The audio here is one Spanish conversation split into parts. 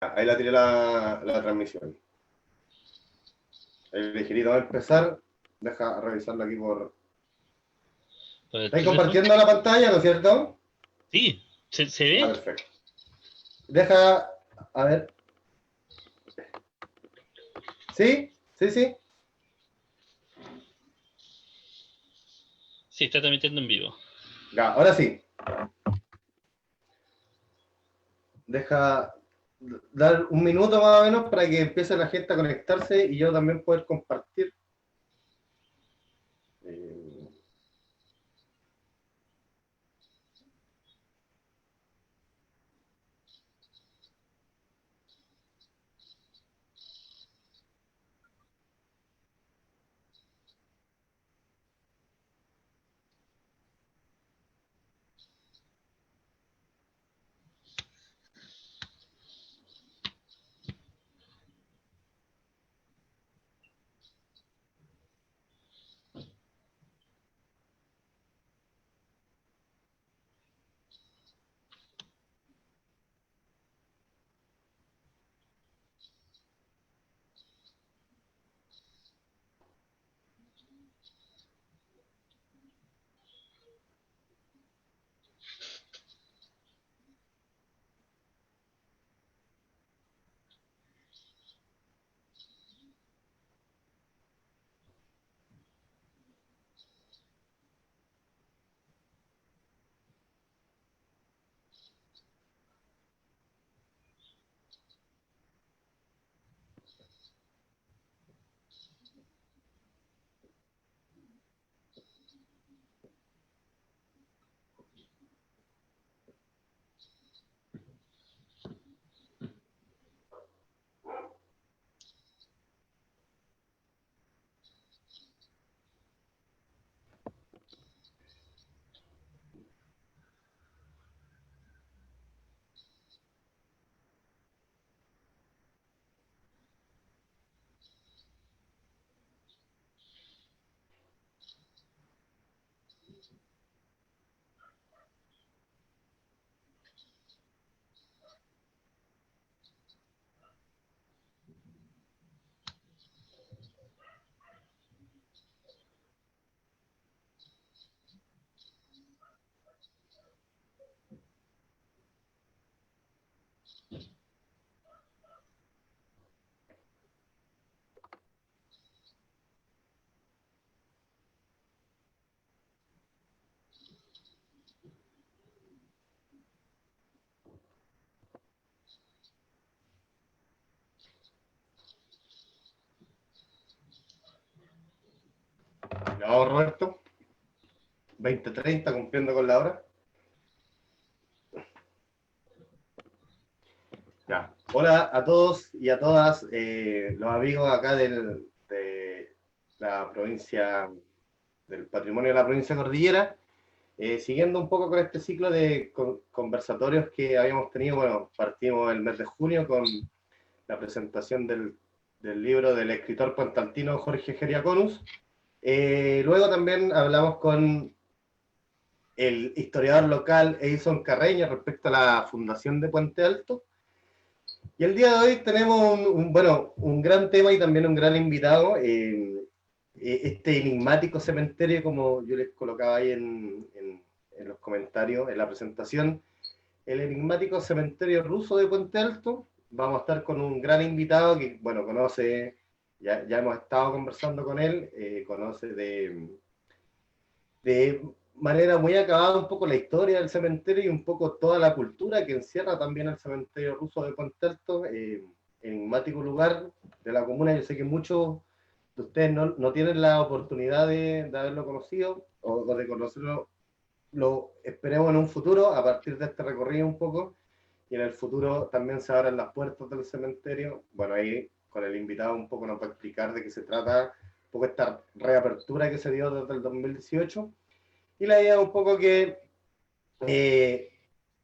Ahí la tiré la transmisión. El ligerito va a empezar. Deja revisarlo aquí por... ¿Por el ¿Estáis teléfono? compartiendo la pantalla, no es cierto? Sí, ¿se Ah, ve? perfecto. Deja... A ver. ¿Sí? ¿Sí, sí? Sí, está transmitiendo en vivo. Ya, ahora sí. Deja dar un minuto más o menos para que empiece la gente a conectarse y yo también poder compartir. Eh, no, Roberto. 20:30, cumpliendo con la hora. Ya. Hola a todos y a todas los amigos acá de la provincia, del patrimonio de la provincia de Cordillera. Siguiendo un poco con este ciclo de conversatorios que habíamos tenido, bueno, partimos el mes de junio con la presentación del libro del escritor puentaltino Jorge Geriaconus. Luego también hablamos con el historiador local Edison Carreño respecto a la fundación de Puente Alto. Y el día de hoy tenemos bueno, un gran tema y también un gran invitado. Este enigmático cementerio, como yo les colocaba ahí en los comentarios, en la presentación, el enigmático cementerio ruso de Puente Alto. Vamos a estar con un gran invitado que, bueno, conoce, ya hemos estado conversando con él, conoce de manera muy acabada un poco la historia del cementerio y un poco toda la cultura que encierra también el cementerio ruso de Puente Alto, enigmático lugar de la comuna. Yo sé que muchos de ustedes no tienen la oportunidad de haberlo conocido o de conocerlo. Lo esperemos en un futuro, a partir de este recorrido un poco, y en el futuro también se abran las puertas del cementerio. Bueno, ahí con el invitado un poco nos va a explicar de qué se trata, un poco esta reapertura que se dio desde el 2018. Y la idea es un poco que, eh,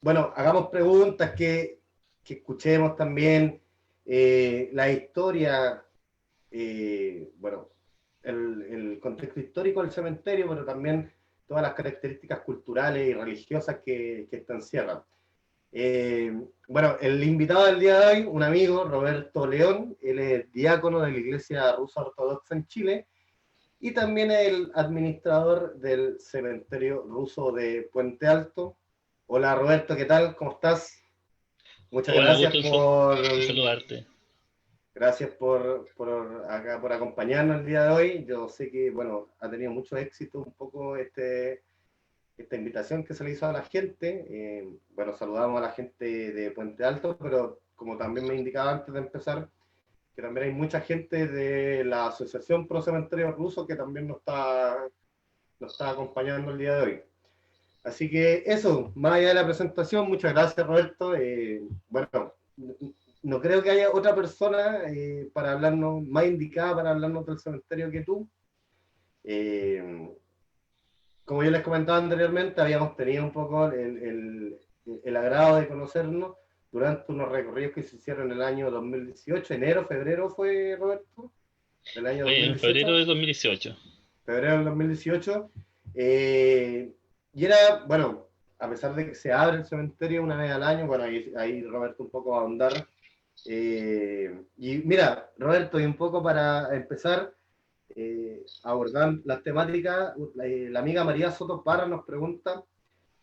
bueno, hagamos preguntas, que escuchemos también la historia, bueno, el contexto histórico del cementerio, pero también todas las características culturales y religiosas que esto encierra. Bueno, el invitado del día de hoy, un amigo, Roberto León, él es diácono de la Iglesia Rusa Ortodoxa en Chile y también es el administrador del cementerio ruso de Puente Alto. Hola Roberto, ¿qué tal? ¿Cómo estás? Muchas Hola, gracias gusto en saludarte. gracias por acompañarnos el día de hoy. Yo sé que, bueno, ha tenido mucho éxito un poco esta invitación que se le hizo a la gente. Bueno, saludamos a la gente de Puente Alto, pero como también me indicaba antes de empezar, que también hay mucha gente de la Asociación Pro Cementerio Ruso que también nos está acompañando el día de hoy. Así que eso, más allá de la presentación, muchas gracias Roberto. Bueno, no creo que haya otra persona para hablarnos, más indicada para hablarnos del cementerio que tú. Eh, Como yo les comentaba anteriormente, habíamos tenido un poco el agrado de conocernos durante unos recorridos que se hicieron en el año 2018, enero, febrero fue, Roberto, del año Fue en febrero 2018, de 2018. febrero del 2018. Y era, bueno, a pesar de que se abre el cementerio una vez al año, bueno, ahí Roberto un poco va a ahondar. Y mira, Roberto, y un poco para empezar, abordar las temáticas, la amiga María Soto Parra nos pregunta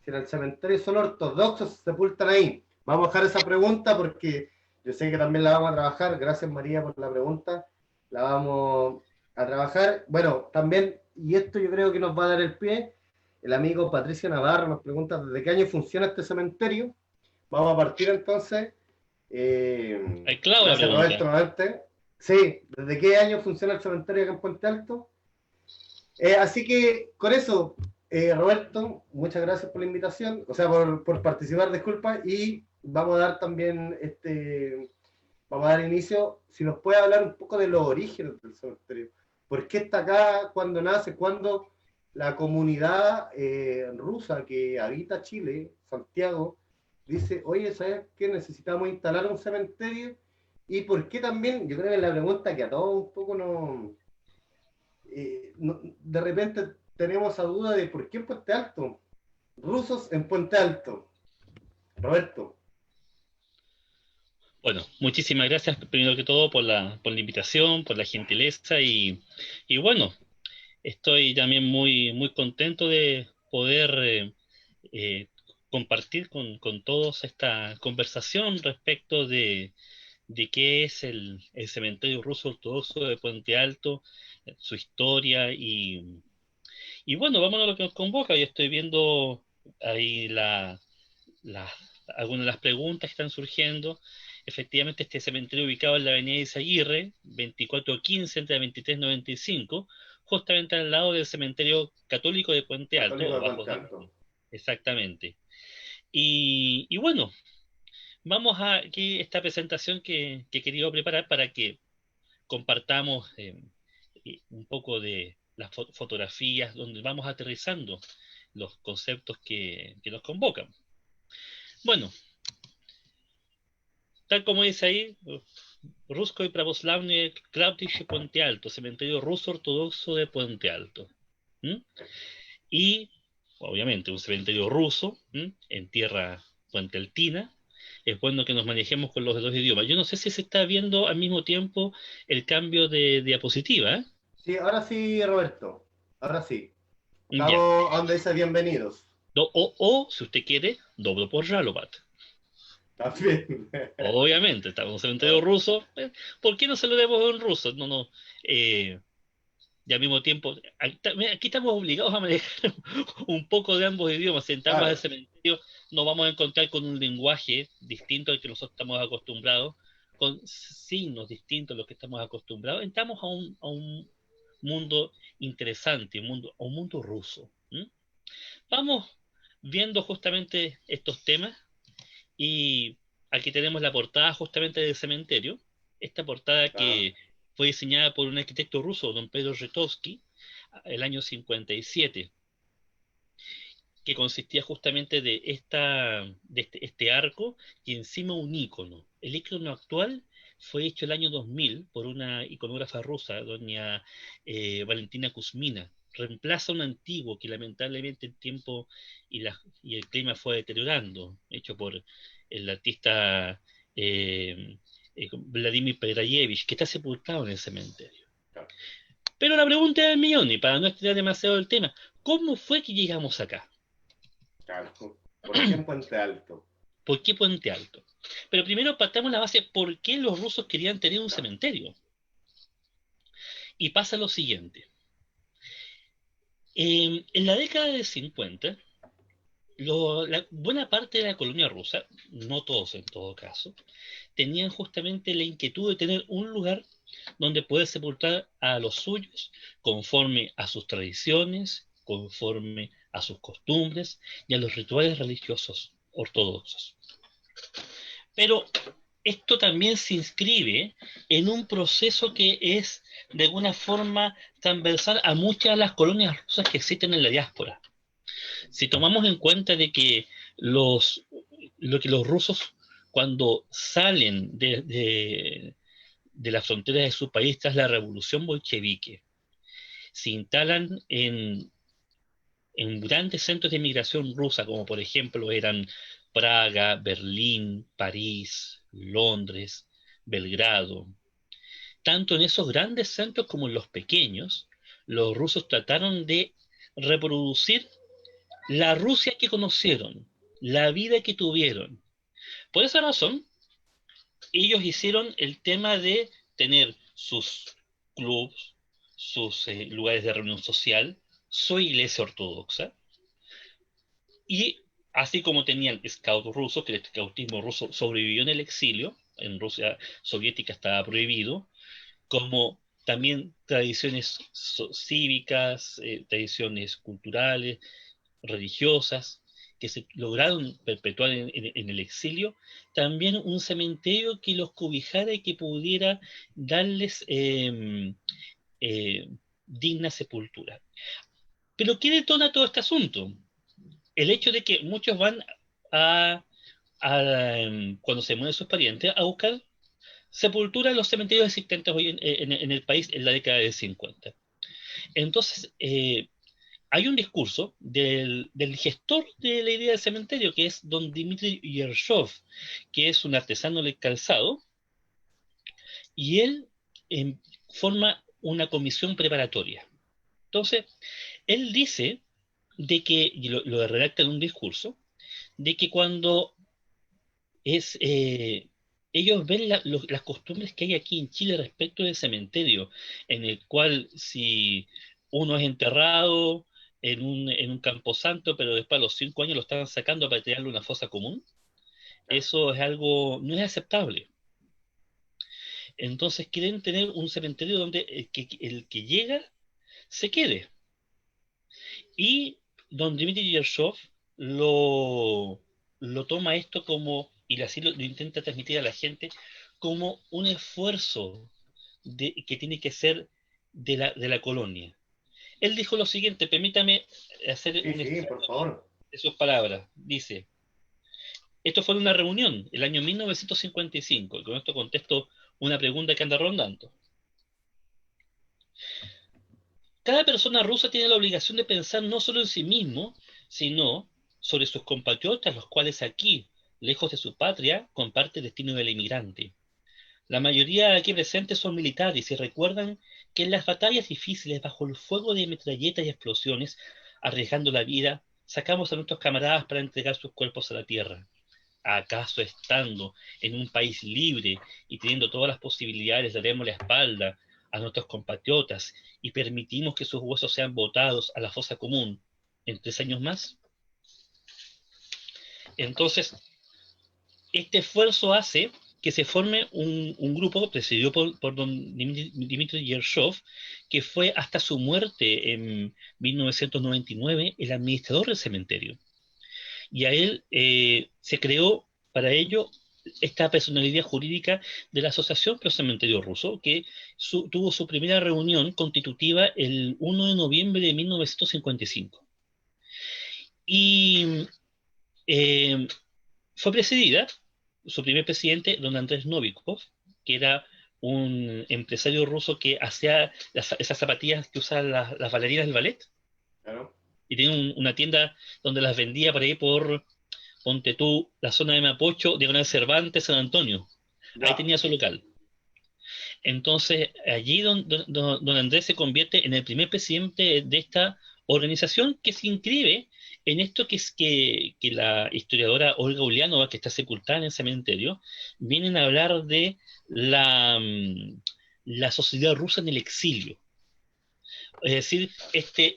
si en el cementerio solo ortodoxos se sepultan ahí. Vamos a dejar esa pregunta porque yo sé que también la vamos a trabajar. Gracias María por la pregunta. La vamos a trabajar. Bueno, también, y esto yo creo que nos va a dar el pie, el amigo Patricio Navarro nos pregunta desde qué año funciona este cementerio. Vamos a partir entonces. Hay claro la Gracias Roberto pregunta. nuevamente. Sí, ¿desde qué año funciona el cementerio acá en Puente Alto? Así que con eso, Roberto, muchas gracias por la invitación, o sea, por participar, disculpa, y vamos a dar también, vamos a dar inicio, si nos puede hablar un poco de los orígenes del cementerio. ¿Por qué está acá? ¿Cuándo nace? ¿Cuándo la comunidad rusa que habita Chile, Santiago, dice, oye, ¿sabes qué? Necesitamos instalar un cementerio. ¿Y por qué también? Yo creo que es la pregunta que a todos un poco de repente tenemos esa duda de por qué en Puente Alto. Rusos en Puente Alto. Roberto. Bueno, muchísimas gracias primero que todo por la invitación, por la gentileza y bueno, estoy también muy contento de poder eh, compartir con todos esta conversación respecto de qué es el cementerio ruso ortodoxo de Puente Alto, su historia y bueno, vamos a lo que nos convoca. Yo estoy viendo ahí la- algunas de las preguntas que están surgiendo. Efectivamente, este cementerio ubicado en la avenida Izaguirre, 2415 entre la 2395, justamente al lado del cementerio católico de Puente Alto, Católico o de bajo Puente de... Alto. Exactamente. Y bueno, vamos a aquí esta presentación que he querido preparar para que compartamos un poco de las fotografías donde vamos aterrizando los conceptos que nos convocan. Bueno, tal como dice ahí, Rusko y Pravoslavny Klavdice Puente Alto, cementerio ruso ortodoxo de Puente Alto. ¿Mm? Y, obviamente, un cementerio ruso, en tierra puentealtina. Es bueno que nos manejemos con los dos idiomas. Yo no sé si se está viendo al mismo tiempo el cambio de diapositiva, ¿eh? Sí, ahora sí, Roberto. Ahora sí. Ya. Estamos donde dice bienvenidos. O, si usted quiere, doblo por Ralovat. También. Obviamente, estamos en un cementerio ruso. ¿Por qué no se lo demos en ruso? No, no. Y al mismo tiempo, aquí estamos obligados a manejar un poco de ambos idiomas. Si entramos al Claro. cementerio, nos vamos a encontrar con un lenguaje distinto al que nosotros estamos acostumbrados, con signos distintos a los que estamos acostumbrados. Entramos a un mundo interesante, a un mundo ruso. ¿Mm? Vamos viendo justamente estos temas y aquí tenemos la portada justamente del cementerio. Esta portada Claro. que fue diseñada por un arquitecto ruso, don Pedro Retovsky, el año 57, que consistía justamente de este arco y encima un icono. El icono actual fue hecho el año 2000 por una iconógrafa rusa, doña Valentina Kuzmina. reemplaza un antiguo que lamentablemente el tiempo y el clima fue deteriorando, hecho por el artista Vladimir Pedrayevich, que está sepultado en el cementerio. Claro, Pero la pregunta del millón, y para no estirar demasiado el tema, ¿cómo fue que llegamos acá? claro. ¿Por qué en Puente Alto? ¿Por qué Puente Alto? Pero primero partamos la base, ¿por qué los rusos querían tener un Claro, cementerio? Y pasa lo siguiente. En la década de 50, la buena parte de la colonia rusa, no todos en todo caso, tenían justamente la inquietud de tener un lugar donde poder sepultar a los suyos conforme a sus tradiciones, conforme a sus costumbres y a los rituales religiosos ortodoxos. Pero esto también se inscribe en un proceso que es de alguna forma transversal a muchas de las colonias rusas que existen en la diáspora. Si tomamos en cuenta de que lo que los rusos cuando salen de las fronteras de su país tras la revolución bolchevique, se instalan en grandes centros de migración rusa, como por ejemplo eran Praga, Berlín, París, Londres, Belgrado. Tanto en esos grandes centros como en los pequeños, los rusos trataron de reproducir la Rusia que conocieron, la vida que tuvieron. Por esa razón, ellos hicieron el tema de tener sus clubs, sus lugares de reunión social, su iglesia ortodoxa, y así como tenían scouts rusos, que el scoutismo ruso sobrevivió en el exilio, en Rusia soviética estaba prohibido, como también tradiciones cívicas, tradiciones culturales, religiosas, que se lograron perpetuar en el exilio, también un cementerio que los cobijara y que pudiera darles eh, digna sepultura. Pero ¿qué detona todo este asunto? El hecho de que muchos van a, cuando se mueren sus parientes, a buscar sepultura en los cementerios existentes hoy en el país en la década de 50. Entonces, hay un discurso del gestor de la idea del cementerio, que es don Dmitry Yershov, que es un artesano del calzado, y él eh, forma una comisión preparatoria. Entonces, él dice de que, y lo redacta en un discurso, de que cuando es, ellos ven las costumbres que hay aquí en Chile respecto del cementerio, en el cual si uno es enterrado en un camposanto, pero después a los 5 años lo estaban sacando para tirarle una fosa común, claro. eso es algo, no es aceptable. Entonces quieren tener un cementerio donde el que llega se quede. Y don Dmitry Yershov lo, lo toma esto como, y así lo intenta transmitir a la gente, como un esfuerzo que tiene que ser de la colonia. Él dijo lo siguiente, permítame hacer Sí, un sí, por extracto favor. de sus palabras. Dice, esto fue en una reunión, el año 1955, y con esto contesto una pregunta que anda rondando. Cada persona rusa tiene la obligación de pensar no solo en sí mismo, sino sobre sus compatriotas, los cuales aquí, lejos de su patria, comparten el destino del inmigrante. La mayoría aquí presentes son militares y recuerdan que en las batallas difíciles, bajo el fuego de metralletas y explosiones, arriesgando la vida, sacamos a nuestros camaradas para entregar sus cuerpos a la tierra. ¿Acaso estando en un país libre y teniendo todas las posibilidades daremos la espalda a nuestros compatriotas y permitimos que sus huesos sean botados a la fosa común en 3 años más? Entonces, este esfuerzo hace que se forme un grupo presidido por don Dmitry Yershov, que fue hasta su muerte en 1999 el administrador del cementerio. Y a él se creó para ello esta personalidad jurídica de la Asociación Pro Cementerio Ruso, que tuvo su primera reunión constitutiva el 1 de noviembre de 1955. Y fue presidida, su primer presidente, don Andrés Novikov, que era un empresario ruso que hacía esas zapatillas que usan las bailarinas del ballet, claro. y tenía una tienda donde las vendía por ahí por, ponte tú, la zona de Mapocho, Diagonal Cervantes, San Antonio. Ahí Ya. tenía su local. Entonces, allí don Andrés se convierte en el primer presidente de esta organización que se inscribe en esto que es que la historiadora Olga Uliánova, que está sepultada en el cementerio, vienen a hablar de la sociedad rusa en el exilio. Es decir, este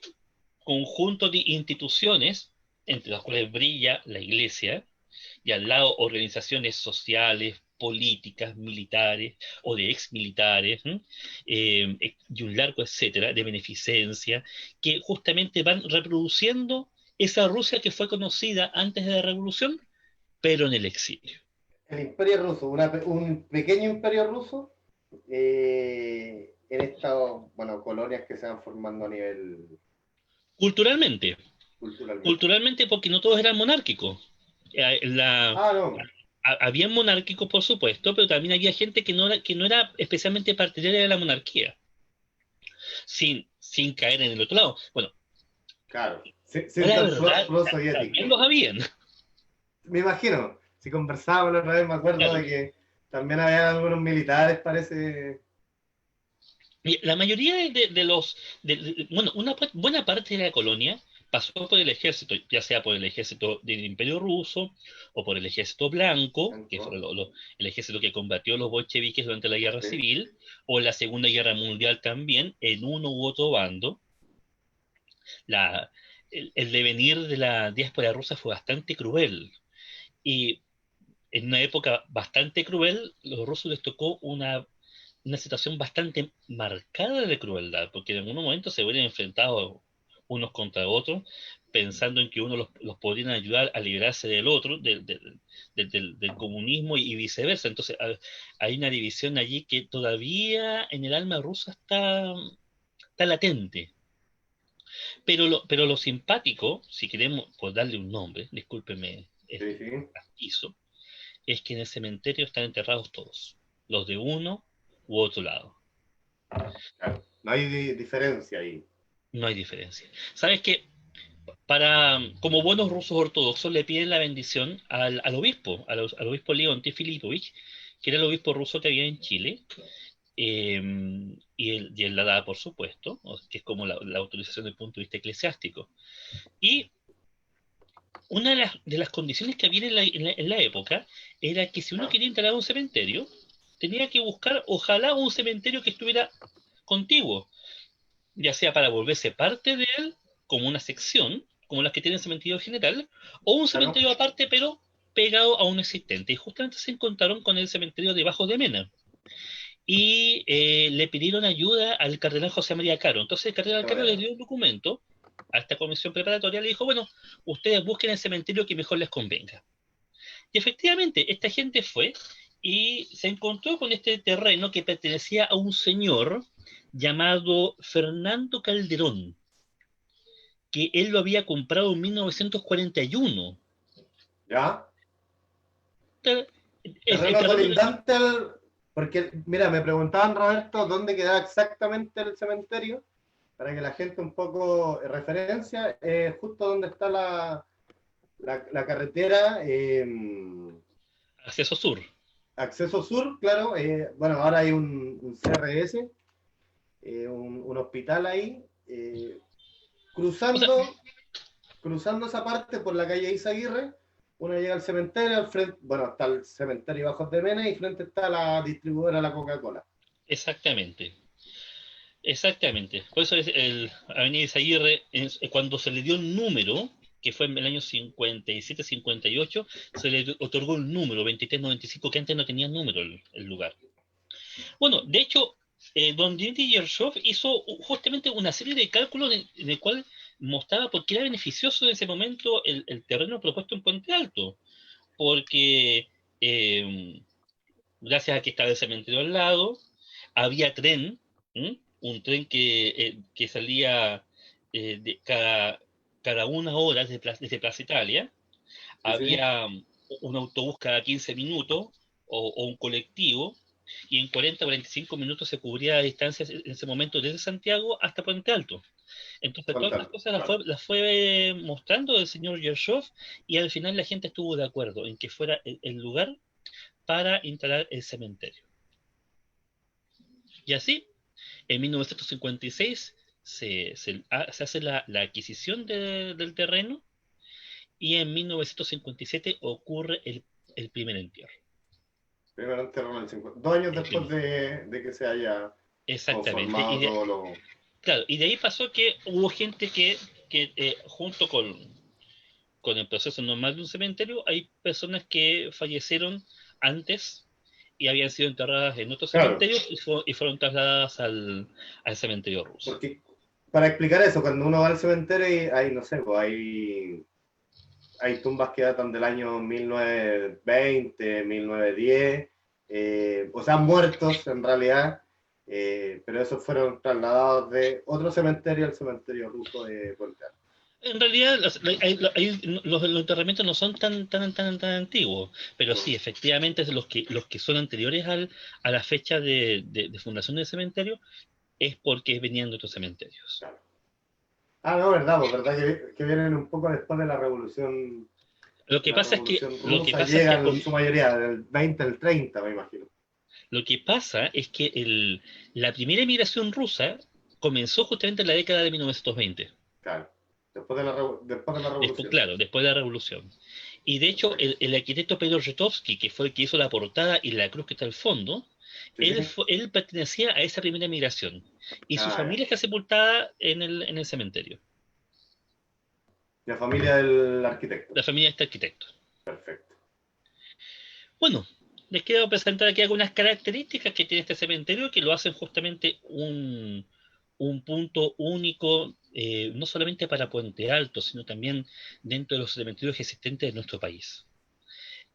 conjunto de instituciones, entre las cuales brilla la Iglesia, y al lado organizaciones sociales, políticas, militares o de exmilitares, y un largo etcétera, de beneficencia, que justamente van reproduciendo esa Rusia que fue conocida antes de la revolución, pero en el exilio. El imperio ruso, un pequeño imperio ruso en estas, bueno, colonias que se van formando a nivel Culturalmente, culturalmente. culturalmente porque no todos eran monárquicos. Ah, no, Había monárquicos, por supuesto, pero también había gente que no era especialmente partidaria de la monarquía, sin caer en el otro lado. Bueno, claro, sin la ser verdad, también pro-soviético. los habían. Me imagino, si conversábamos la otra vez, me acuerdo Claro. de que también había algunos militares, parece. Y la mayoría bueno, buena parte de la colonia pasó por el ejército, ya sea por el ejército del Imperio Ruso o por el ejército blanco, que fue el ejército que combatió a los bolcheviques durante la Guerra Sí, Civil, o en la Segunda Guerra Mundial también, en uno u otro bando. La, el devenir de la diáspora rusa fue bastante cruel. Y en una época bastante cruel, los rusos les tocó una situación bastante marcada de crueldad, porque en algún momento se hubieran enfrentado unos contra otros, pensando en que uno los podrían ayudar a liberarse del otro, del comunismo y viceversa. Entonces hay una división allí que todavía en el alma rusa está latente. Pero lo simpático, si queremos por darle un nombre, discúlpeme sí, este sí. castizo, es que en el cementerio están enterrados todos, los de uno u otro lado. Claro. No hay diferencia ahí. No hay diferencia. ¿Sabes qué? Como buenos rusos ortodoxos, le piden la bendición al obispo, al obispo Leonti Filipovich, que era el obispo ruso que había en Chile, eh, y él la da, por supuesto, que es como la autorización desde el punto de vista eclesiástico. Y una de las condiciones que había en la época era que si uno quería instalar un cementerio, tenía que buscar, ojalá, un cementerio que estuviera contiguo, ya sea para volverse parte de él, como una sección, como las que tienen cementerio general, o un Claro. cementerio aparte, pero pegado a un existente. Y justamente se encontraron con el cementerio de Bajo de Mena. Y le pidieron ayuda al cardenal José María Caro. Entonces el cardenal Qué Caro le manera. dio un documento a esta comisión preparatoria, le dijo, bueno, ustedes busquen el cementerio que mejor les convenga. Y efectivamente, esta gente fue y se encontró con este terreno que pertenecía a un señor llamado Fernando Calderón, que él lo había comprado en 1941. ¿Ya? El Terreno terreno, colindante al. Porque, mira, me preguntaban, Roberto, dónde quedaba exactamente el cementerio, para que la gente un poco referencia, justo donde está la carretera, acceso sur. acceso sur, claro. Bueno, ahora hay un CRS, un hospital ahí. O sea, Cruzando, cruzando esa parte por la calle Isaguirre, uno llega al cementerio, al frente, bueno, está el cementerio Bajos de Mena y frente está la distribuidora de la Coca-Cola. exactamente. Exactamente. Por eso es el Avenida Izaguirre, cuando se le dio el número, que fue en el año 57-58, se le otorgó el número 2395, que antes no tenía número el lugar. Bueno, de hecho, don Dmitry Yershov hizo justamente una serie de cálculos en el cual mostraba por qué era beneficioso en ese momento el terreno propuesto en Puente Alto. Porque eh, gracias a que estaba el cementerio al lado, había tren, ¿m? Un tren que salía cada una hora desde Plaza Italia, Sí, sí. había un autobús cada 15 minutos o un colectivo, y en 40-45 minutos se cubría distancias en ese momento desde Santiago hasta Puente Alto. Entonces todas estas cosas Claro. las fue mostrando el señor Yershov, y al final la gente estuvo de acuerdo en que fuera el lugar para instalar el cementerio. Y así, en 1956 se hace la adquisición del terreno, y en 1957 ocurre el primer entierro. Primero enterraron el 50, 2 años El después primer, de que se haya exactamente. conformado todo lo... Claro, y de ahí pasó que hubo gente que junto con el proceso normal de un cementerio, hay personas que fallecieron antes y habían sido enterradas en otros Claro, cementerios y fueron trasladadas al cementerio ruso. porque para explicar eso, cuando uno va al cementerio hay no sé, pues hay tumbas que datan del año 1920, 1910, o sea, muertos en realidad, pero esos fueron trasladados de otro cementerio al cementerio ruso de Puente Alto. En realidad, los enterramientos no son tan antiguos, pero sí, efectivamente, los que son anteriores a la fecha de fundación del cementerio es porque venían de otros cementerios. Claro. Ah, no, verdad, pues verdad que vienen un poco después de Lo que la pasa es que, revolución lo que rusa, pasa es que, llegan en su mayoría del 20 al 30, me imagino. lo que pasa es que la primera emigración rusa comenzó justamente en la década de 1920. Claro, después de la Después, revolución. claro, después de la revolución. Y de hecho, Perfecto. el arquitecto Pedro Rzetowski, que fue el que hizo la portada y la cruz que está al fondo, Sí, sí. él pertenecía a esa primera migración. Y su Ah, ya. familia está sepultada en el cementerio. La familia del arquitecto. La familia de este arquitecto. Perfecto. Bueno, les quiero presentar aquí algunas características que tiene este cementerio que lo hacen justamente un punto único, no solamente para Puente Alto, sino también dentro de los cementerios existentes de nuestro país.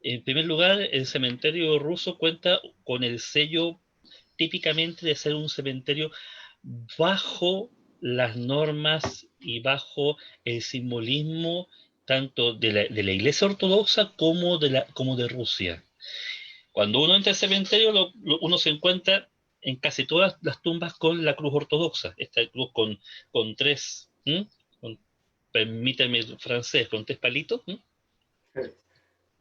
En primer lugar, el cementerio ruso cuenta con el sello típicamente de ser un cementerio bajo las normas y bajo el simbolismo tanto de la Iglesia Ortodoxa como de Rusia. Cuando uno entra al cementerio, uno se encuentra en casi todas las tumbas con la cruz ortodoxa, esta cruz con tres, con, permítame el francés, con tres palitos. ¿Mm?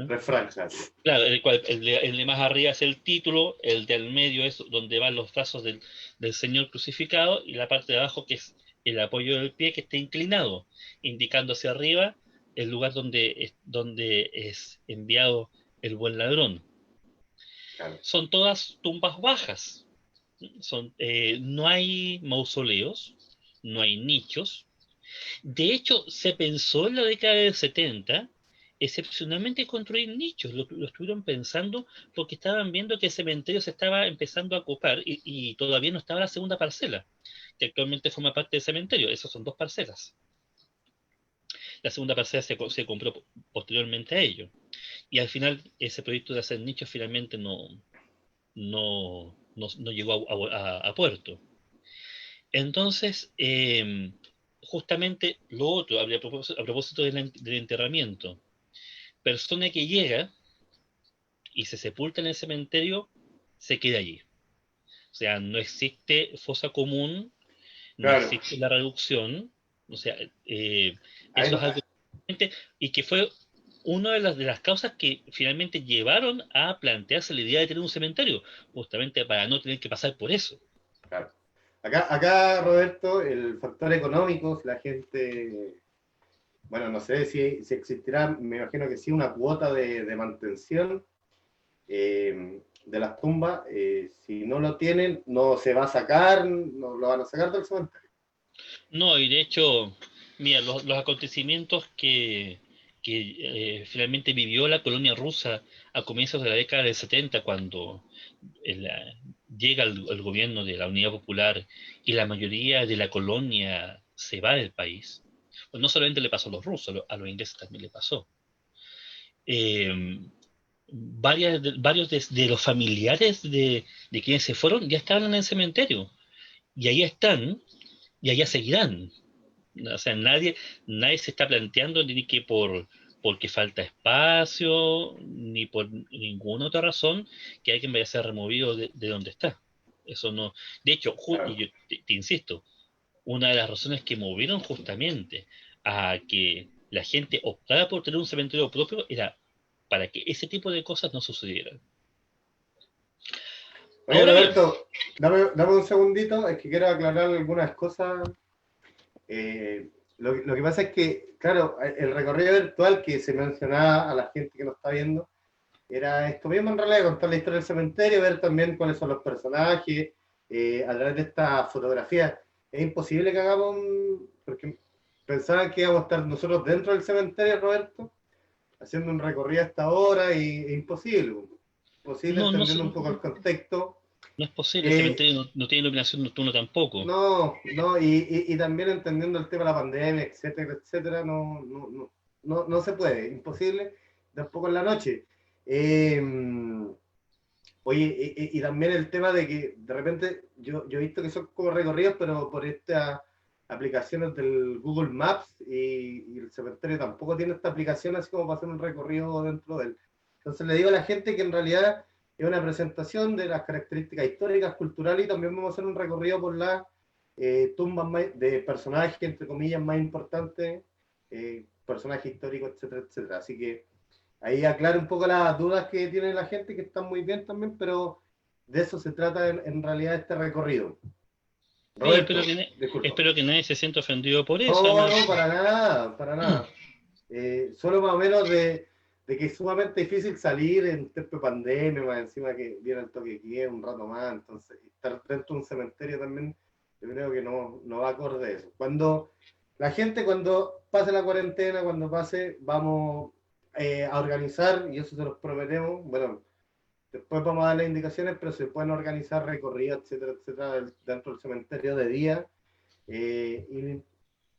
Refrán clásico. Claro, el de más arriba es el título, el del medio es donde van los brazos del Señor crucificado, y la parte de abajo que es el apoyo del pie que está inclinado, indicando hacia arriba el lugar donde es enviado el buen ladrón. Claro. Son todas tumbas bajas, no hay mausoleos, no hay nichos. De hecho, se pensó en la década del 70 excepcionalmente construir nichos. Lo estuvieron pensando porque estaban viendo que el cementerio se estaba empezando a ocupar, y todavía no estaba la segunda parcela, que actualmente forma parte del cementerio. Esas son dos parcelas. La segunda parcela se compró posteriormente a ello. Y al final ese proyecto de hacer nichos finalmente no llegó a puerto. Entonces, justamente lo otro, a propósito del enterramiento, persona que llega y se sepulta en el cementerio, se queda allí. O sea, no existe fosa común, no Claro. existe la reducción. O sea, Ahí eso no, es algo y que fue una de las causas que finalmente llevaron a plantearse la idea de tener un cementerio, justamente para no tener que pasar por eso. claro. Acá, Roberto, el factor económico, si la gente, bueno, no sé si existirá, me imagino que sí, una cuota de mantención de las tumbas. Si no lo tienen, no se va a sacar, no lo van a sacar del cementerio. No, y de hecho, mira, los acontecimientos que finalmente vivió la colonia rusa a comienzos de la década del 70, cuando el, eh, llega el gobierno de la Unidad Popular y la mayoría de la colonia se va del país, pues no solamente le pasó a los rusos, a los ingleses también le pasó. Eh, varios de los familiares de quienes se fueron ya estaban en el cementerio, y ahí están, y allá seguirán. O sea, nadie se está planteando ni que porque falta espacio, ni por ninguna otra razón que alguien vaya a ser removido de donde está. Eso no. De hecho, y Claro. yo te insisto, una de las razones que movieron justamente a que la gente optara por tener un cementerio propio era para que ese tipo de cosas no sucedieran. Oye, Ahora bien, Roberto, dame un segundito, es que quiero aclarar algunas cosas. Lo que pasa es que, claro, el recorrido virtual que se mencionaba a la gente que nos está viendo, era esto mismo en realidad, contar la historia del cementerio, ver también cuáles son los personajes, a través de esta fotografía. Es imposible que hagamos porque pensaba que íbamos a estar nosotros dentro del cementerio, Roberto, haciendo un recorrido hasta ahora, y es imposible. Imposible no, no, entendiendo un poco el contexto. no es posible, el Eh, cementerio no tiene iluminación nocturna tampoco. no, y también entendiendo el tema de la pandemia, etcétera, etcétera, no se puede, imposible, tampoco en la noche. Eh, Oye, y también el tema de que de repente yo he visto que son como recorridos, pero por estas aplicaciones del Google Maps, y el cementerio tampoco tiene esta aplicación así como para hacer un recorrido dentro de él. Entonces le digo a la gente que en realidad es una presentación de las características históricas, culturales, y también vamos a hacer un recorrido por las tumbas de personajes, entre comillas, más importantes, personajes históricos, etcétera, etcétera. Así que ahí aclaro un poco las dudas que tiene la gente, que están muy bien también, pero de eso se trata en realidad este recorrido. Sí, Roberto, disculpa. espero que nadie se sienta ofendido por eso, No, además. no, para nada, para nada. Solo más o menos de que es sumamente difícil salir en tiempo de pandemia, más encima que viene el toque de queda un rato más, entonces estar dentro de un cementerio también, yo creo que no va acorde a eso. Cuando la gente, cuando pase la cuarentena, cuando pase, vamos a organizar, y eso se los prometemos, bueno, después vamos a dar las indicaciones, pero se pueden organizar recorridos, etcétera, etcétera, dentro del cementerio de día. Y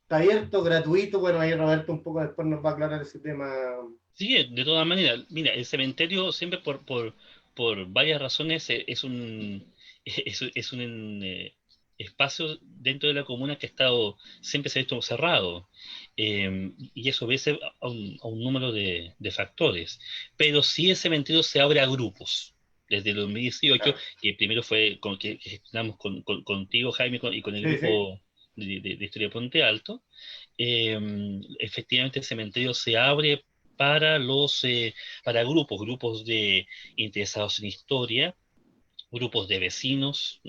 está abierto, gratuito. Bueno, ahí Roberto un poco después nos va a aclarar ese tema. Sí, de todas maneras, mira, el cementerio siempre por varias razones es un espacio dentro de la comuna que ha estado, siempre se ha visto cerrado. Y eso obedece a un número de factores. Pero sí el cementerio se abre a grupos. Desde el 2018, Claro. que primero fue que gestionamos contigo, Jaime, y con el Sí, sí. grupo de Historia de Ponte Alto. Efectivamente el cementerio se abre para para grupos de interesados en historia, grupos de vecinos,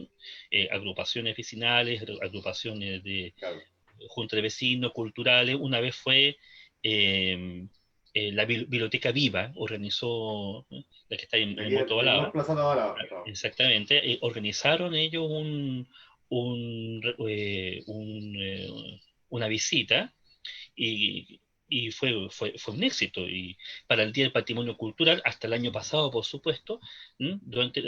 agrupaciones vecinales, agrupaciones de Claro. juntas de vecinos, culturales. Una vez fue eh, la Biblioteca Viva, organizó, la que está en el Aquí Monte en Más Balaba, Plaza ahora. Claro. exactamente, organizaron ellos un, eh, un, eh, una visita y fue un éxito. Y para el Día del Patrimonio Cultural, hasta el año pasado, por supuesto, durante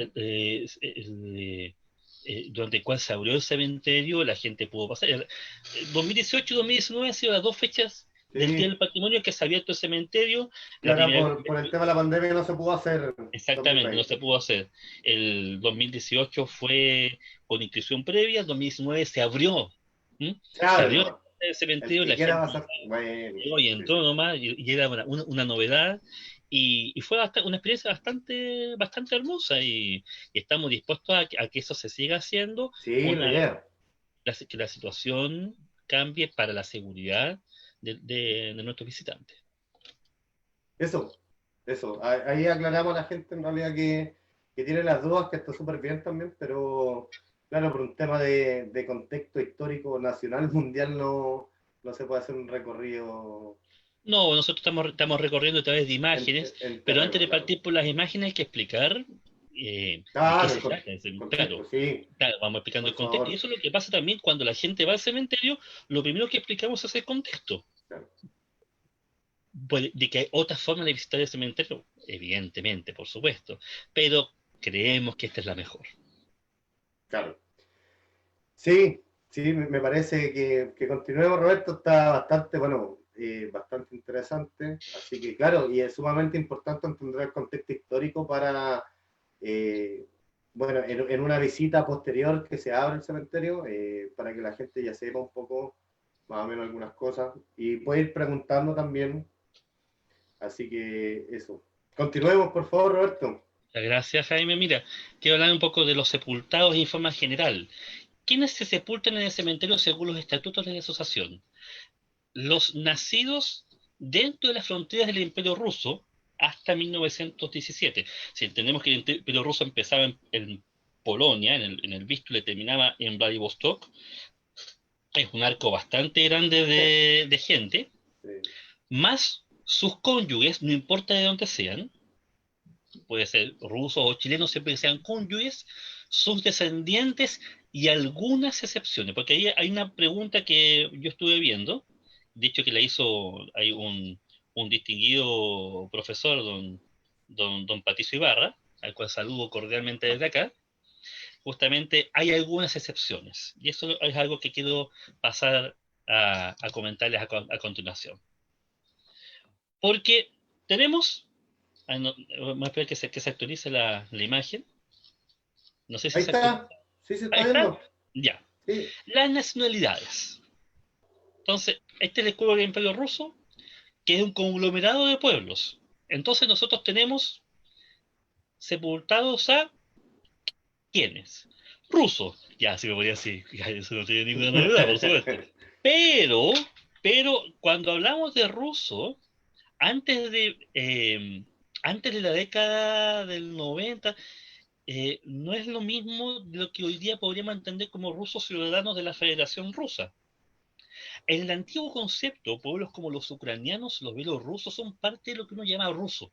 el cual se abrió el cementerio, la gente pudo pasar. 2018 y 2019 han sido las dos fechas del Día Sí, del Patrimonio que se ha abierto el cementerio. y La ahora primera vez, por el tema de la pandemia no se pudo hacer en exactamente, no se 2020. pudo hacer. El 2018 fue con inscripción previa, el 2019 se abrió. ¿m? Se Se abre abrió nomás. el El cementerio, que la quiera gente pasar. Bueno, llegó y sí, sí. entró nomás, y era una novedad, y fue una experiencia bastante hermosa, y estamos dispuestos a que eso se siga haciendo Sí, la una idea. vez que la situación cambie para la seguridad de nuestros visitantes. Eso, eso. Ahí aclaramos a la gente en realidad que tiene las dudas, que está súper bien también, pero claro, por un tema de contexto histórico nacional, mundial, no se puede hacer un recorrido No, nosotros estamos recorriendo a través de imágenes, en pero antes terreno, de claro. partir por las imágenes hay que explicar de qué Claro, se trata. contexto, Claro, sí, claro, vamos explicando el por contexto. Y favor. eso es lo que pasa también cuando la gente va al cementerio, lo primero que explicamos es el contexto. Claro, Pues, de que hay otras formas de visitar el cementerio, evidentemente, por supuesto, pero creemos que esta es la mejor. claro. Sí, sí, me parece que continuemos, Roberto, está bastante, bueno, bastante interesante. Así que, claro, y es sumamente importante entender el contexto histórico para, eh, bueno, en una visita posterior que se abra el cementerio, para que la gente ya sepa un poco, más o menos algunas cosas, y puede ir preguntando también Así que eso. Continuemos, por favor, Roberto. Gracias, Jaime. Mira, quiero hablar un poco de los sepultados en forma general. ¿Quiénes se sepultan en el cementerio según los estatutos de la asociación? Los nacidos dentro de las fronteras del Imperio Ruso hasta 1917. Si entendemos que el Imperio Ruso empezaba en Polonia, en el Vístula, y terminaba en Vladivostok, es un arco bastante grande de gente, Sí, más sus cónyuges, no importa de dónde sean, puede ser rusos o chilenos, siempre que sean cónyuges, sus descendientes y algunas excepciones, porque ahí hay una pregunta que yo estuve viendo, de hecho que la hizo hay un distinguido profesor, don Patricio Ibarra, al cual saludo cordialmente desde acá. Justamente hay algunas excepciones, y eso es algo que quiero pasar a comentarles a continuación. Porque tenemos, no, vamos a esperar que se actualice la imagen. No sé si ahí se actualiza. está. Sí, se Ahí está está. viendo. Ya. Sí. Las nacionalidades. Entonces, este es el escudo del Imperio Ruso, que es un conglomerado de pueblos. Entonces, nosotros tenemos sepultados a ¿quiénes? Rusos. Ya, sí me podría decir. Ya, eso no tiene ninguna novedad, por supuesto. Pero, pero, cuando hablamos de ruso, antes de, eh, antes de la década del 90, no es lo mismo de lo que hoy día podríamos entender como rusos ciudadanos de la Federación Rusa. En el antiguo concepto, pueblos como los ucranianos, los bielorrusos, son parte de lo que uno llama ruso.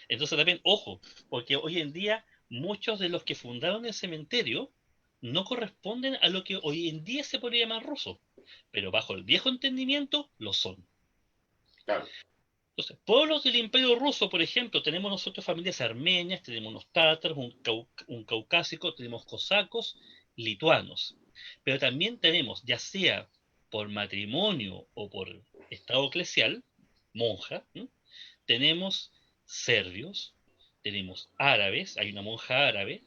Entonces también, ojo, porque hoy en día muchos de los que fundaron el cementerio no corresponden a lo que hoy en día se podría llamar ruso, pero bajo el viejo entendimiento lo son. Claro. Entonces, pueblos del Imperio Ruso, por ejemplo, tenemos nosotros familias armenias, tenemos unos tátaros, un caucásico, tenemos cosacos, lituanos. Pero también tenemos, ya sea por matrimonio o por estado eclesial, monja, ¿m? Tenemos serbios, tenemos árabes, hay una monja árabe,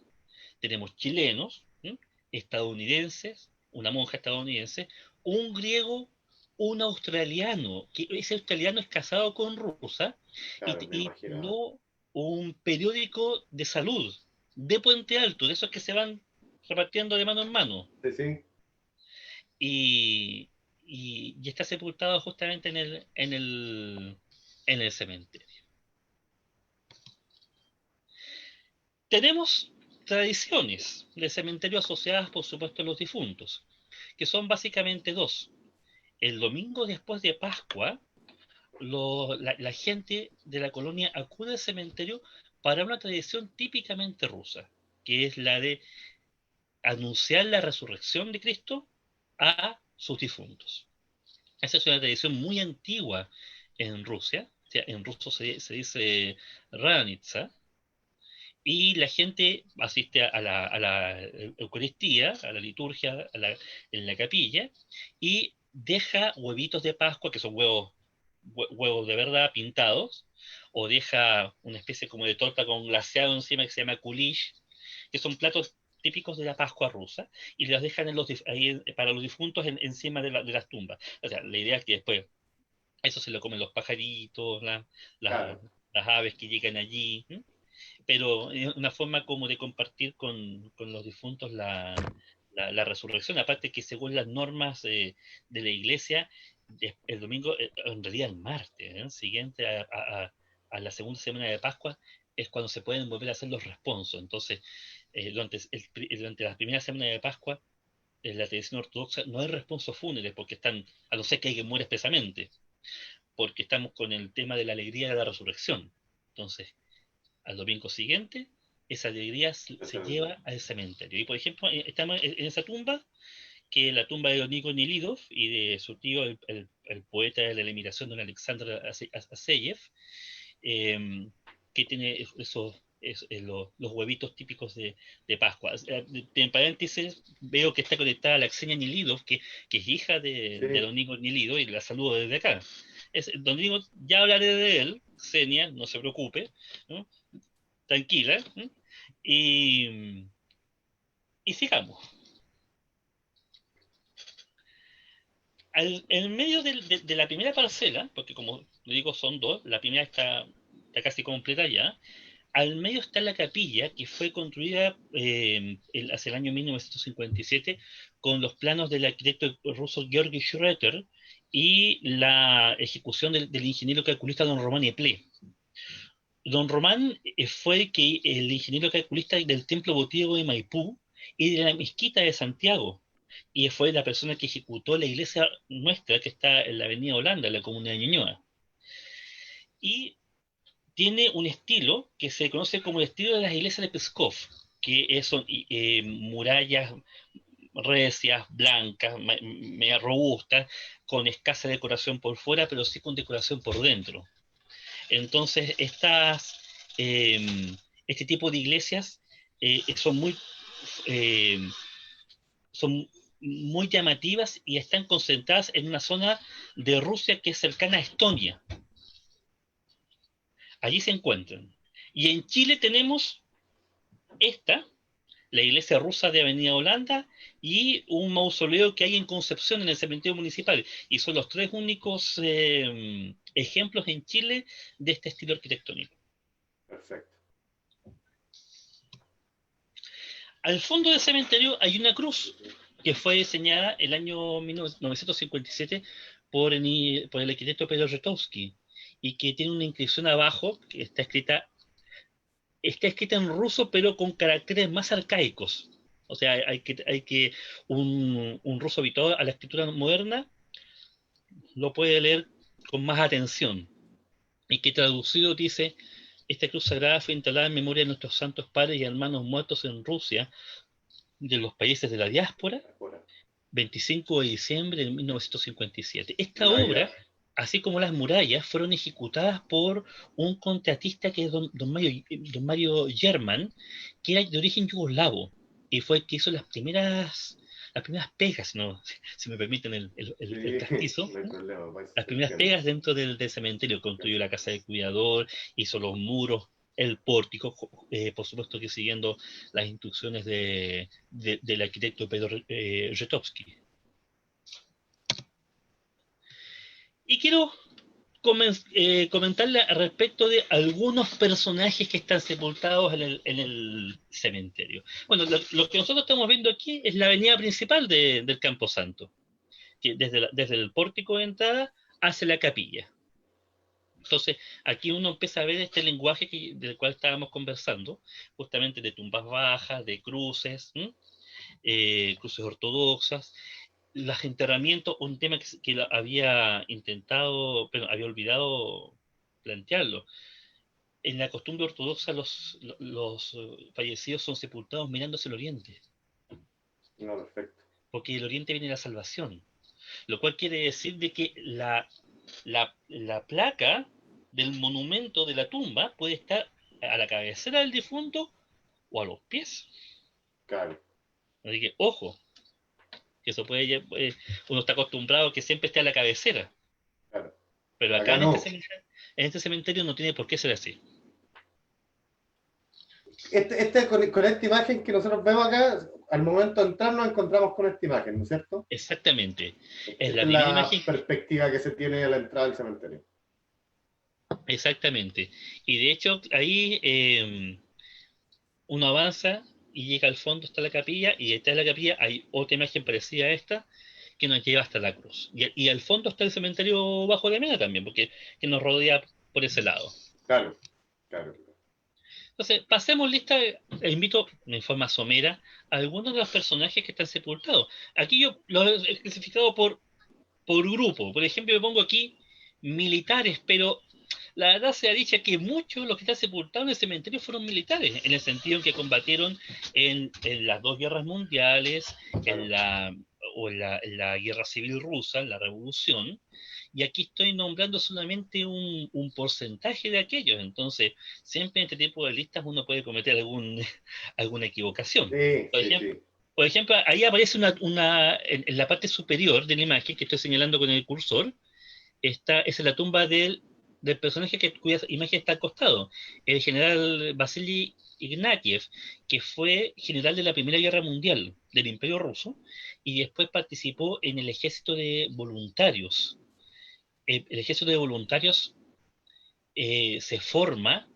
tenemos chilenos, ¿m? Estadounidenses, una monja estadounidense, un griego, un australiano, que ese australiano es casado con rusa, Claro, me y imagino. no un periódico de salud de Puente Alto, de esos que se van repartiendo de mano en mano, Sí, sí. y, y está sepultado justamente en el cementerio. Tenemos tradiciones de cementerio asociadas, por supuesto, a los difuntos, que son básicamente dos. El domingo después de Pascua, la gente de la colonia acude al cementerio para una tradición típicamente rusa, que es la de anunciar la resurrección de Cristo a sus difuntos. Esa es una tradición muy antigua en Rusia, o sea, en ruso se dice Ranitza, y la gente asiste a la Eucaristía, a la liturgia, en la capilla, y deja huevitos de Pascua, que son huevos de verdad pintados, o deja una especie como de torta con glaseado encima que se llama kulish, que son platos típicos de la Pascua rusa, y los dejan ahí para los difuntos encima de las tumbas. O sea, la idea es que después eso se lo comen los pajaritos, la- Claro. las aves que llegan allí, ¿m? Pero es una forma como de compartir con los difuntos la resurrección, aparte que según las normas de la iglesia, el domingo, en realidad el martes, siguiente a la segunda semana de Pascua, es cuando se pueden volver a hacer los responsos. Entonces, durante la primera semana de Pascua, en la tradición ortodoxa no hay responsos fúnebres, porque están, a no ser que alguien muera expresamente, porque estamos con el tema de la alegría de la resurrección. Entonces, al domingo siguiente, esa alegría se Exactamente. lleva al cementerio. Y por ejemplo, estamos en esa tumba, que es la tumba de Nico Nilidov y de su tío, el poeta de la eliminación, don Alexander Aseyev, eh, que tiene los huevitos típicos de Pascua. En paréntesis, veo que está conectada a la Xenia Nilidov, que es hija de Sí. don Nico Nilidov, y la saludo desde acá. Don Nico, ya hablaré de él, Xenia, no se preocupe, ¿no? Tranquila, ¿eh? Y, y sigamos. En medio de la primera parcela, porque como lo digo, son dos. La primera está casi completa ya. Al medio está la capilla, que fue construida hacia el año 1957 con los planos del arquitecto ruso Georgy Schroeter y la ejecución del ingeniero calculista don Román Eplé. Don Román fue el ingeniero calculista del templo votivo de Maipú y de la mezquita de Santiago. Y fue la persona que ejecutó la iglesia nuestra que está en la avenida Holanda, en la comuna de Ñuñoa. Y tiene un estilo que se conoce como el estilo de las iglesias de Pskov, que son murallas recias, blancas, media robustas, con escasa decoración por fuera, pero sí con decoración por dentro. Entonces, este tipo de iglesias eh, son muy llamativas y están concentradas en una zona de Rusia que es cercana a Estonia. Allí se encuentran. Y en Chile tenemos la iglesia rusa de Avenida Holanda y un mausoleo que hay en Concepción, en el cementerio municipal. Y son los tres únicos ejemplos en Chile de este estilo arquitectónico. Perfecto. Al fondo del cementerio hay una cruz que fue diseñada el año 1957 por el arquitecto Pedro Retowski y que tiene una inscripción abajo que está escrita en ruso pero con caracteres más arcaicos. O sea, un ruso habituado a la escritura moderna lo puede leer con más atención. Y que traducido dice: esta cruz sagrada fue instalada en memoria de nuestros santos padres y hermanos muertos en Rusia, de los países de la diáspora, 25 de diciembre de 1957. Esta obra, así como las murallas, fueron ejecutadas por un contratista que es don Mario German, que era de origen yugoslavo, y fue el que hizo las primeras pegas, ¿no? Si me permiten el castizo, no hay problema, pues, las primeras pegas dentro del cementerio. Construyó la casa del cuidador, hizo los muros, el pórtico, por supuesto que siguiendo las instrucciones del arquitecto Pedro Retowski. Y quiero comentarle respecto de algunos personajes que están sepultados en el cementerio. Bueno, lo que nosotros estamos viendo aquí es la avenida principal del Camposanto, que desde el pórtico de entrada hacia la capilla. Entonces, aquí uno empieza a ver este lenguaje del cual estábamos conversando, justamente de tumbas bajas, de cruces, cruces ortodoxas, los enterramientos, un tema que había intentado, pero había olvidado plantearlo. En la costumbre ortodoxa, los fallecidos son sepultados mirando hacia el oriente. No, perfecto. Porque del oriente viene la salvación. Lo cual quiere decir de que la placa del monumento de la tumba puede estar a la cabecera del difunto o a los pies. Claro. Así que, ojo, que eso uno está acostumbrado a que siempre esté a la cabecera. Claro. Pero acá no. en este cementerio no tiene por qué ser así. Con esta imagen que nosotros vemos acá, al momento de entrar nos encontramos con esta imagen, ¿no es cierto? Exactamente. Es la imagen, perspectiva que se tiene a la entrada del cementerio. Exactamente. Y de hecho, ahí uno avanza y llega al fondo, está la capilla, y detrás de la capilla hay otra imagen parecida a esta que nos lleva hasta la cruz. Y al fondo está el cementerio bajo de Mena también, porque que nos rodea por ese lado. Claro, claro. Entonces, pasemos lista, invito en forma somera a algunos de los personajes que están sepultados. Aquí yo los he clasificado por grupo. Por ejemplo, yo pongo aquí militares, pero la verdad sea dicha que muchos de los que están sepultados en el cementerio fueron militares, en el sentido en que combatieron en las dos guerras mundiales, claro. en la guerra civil rusa, en la revolución, y aquí estoy nombrando solamente un porcentaje de aquellos. Entonces, siempre en este tipo de listas uno puede cometer alguna equivocación. Sí, Por ejemplo, ahí aparece en la parte superior de la imagen que estoy señalando con el cursor, esa es la tumba del personaje cuya imagen está al costado, el general Vasily Ignatiev, que fue general de la Primera Guerra Mundial del Imperio Ruso y después participó en el ejército de voluntarios. El ejército de voluntarios se forma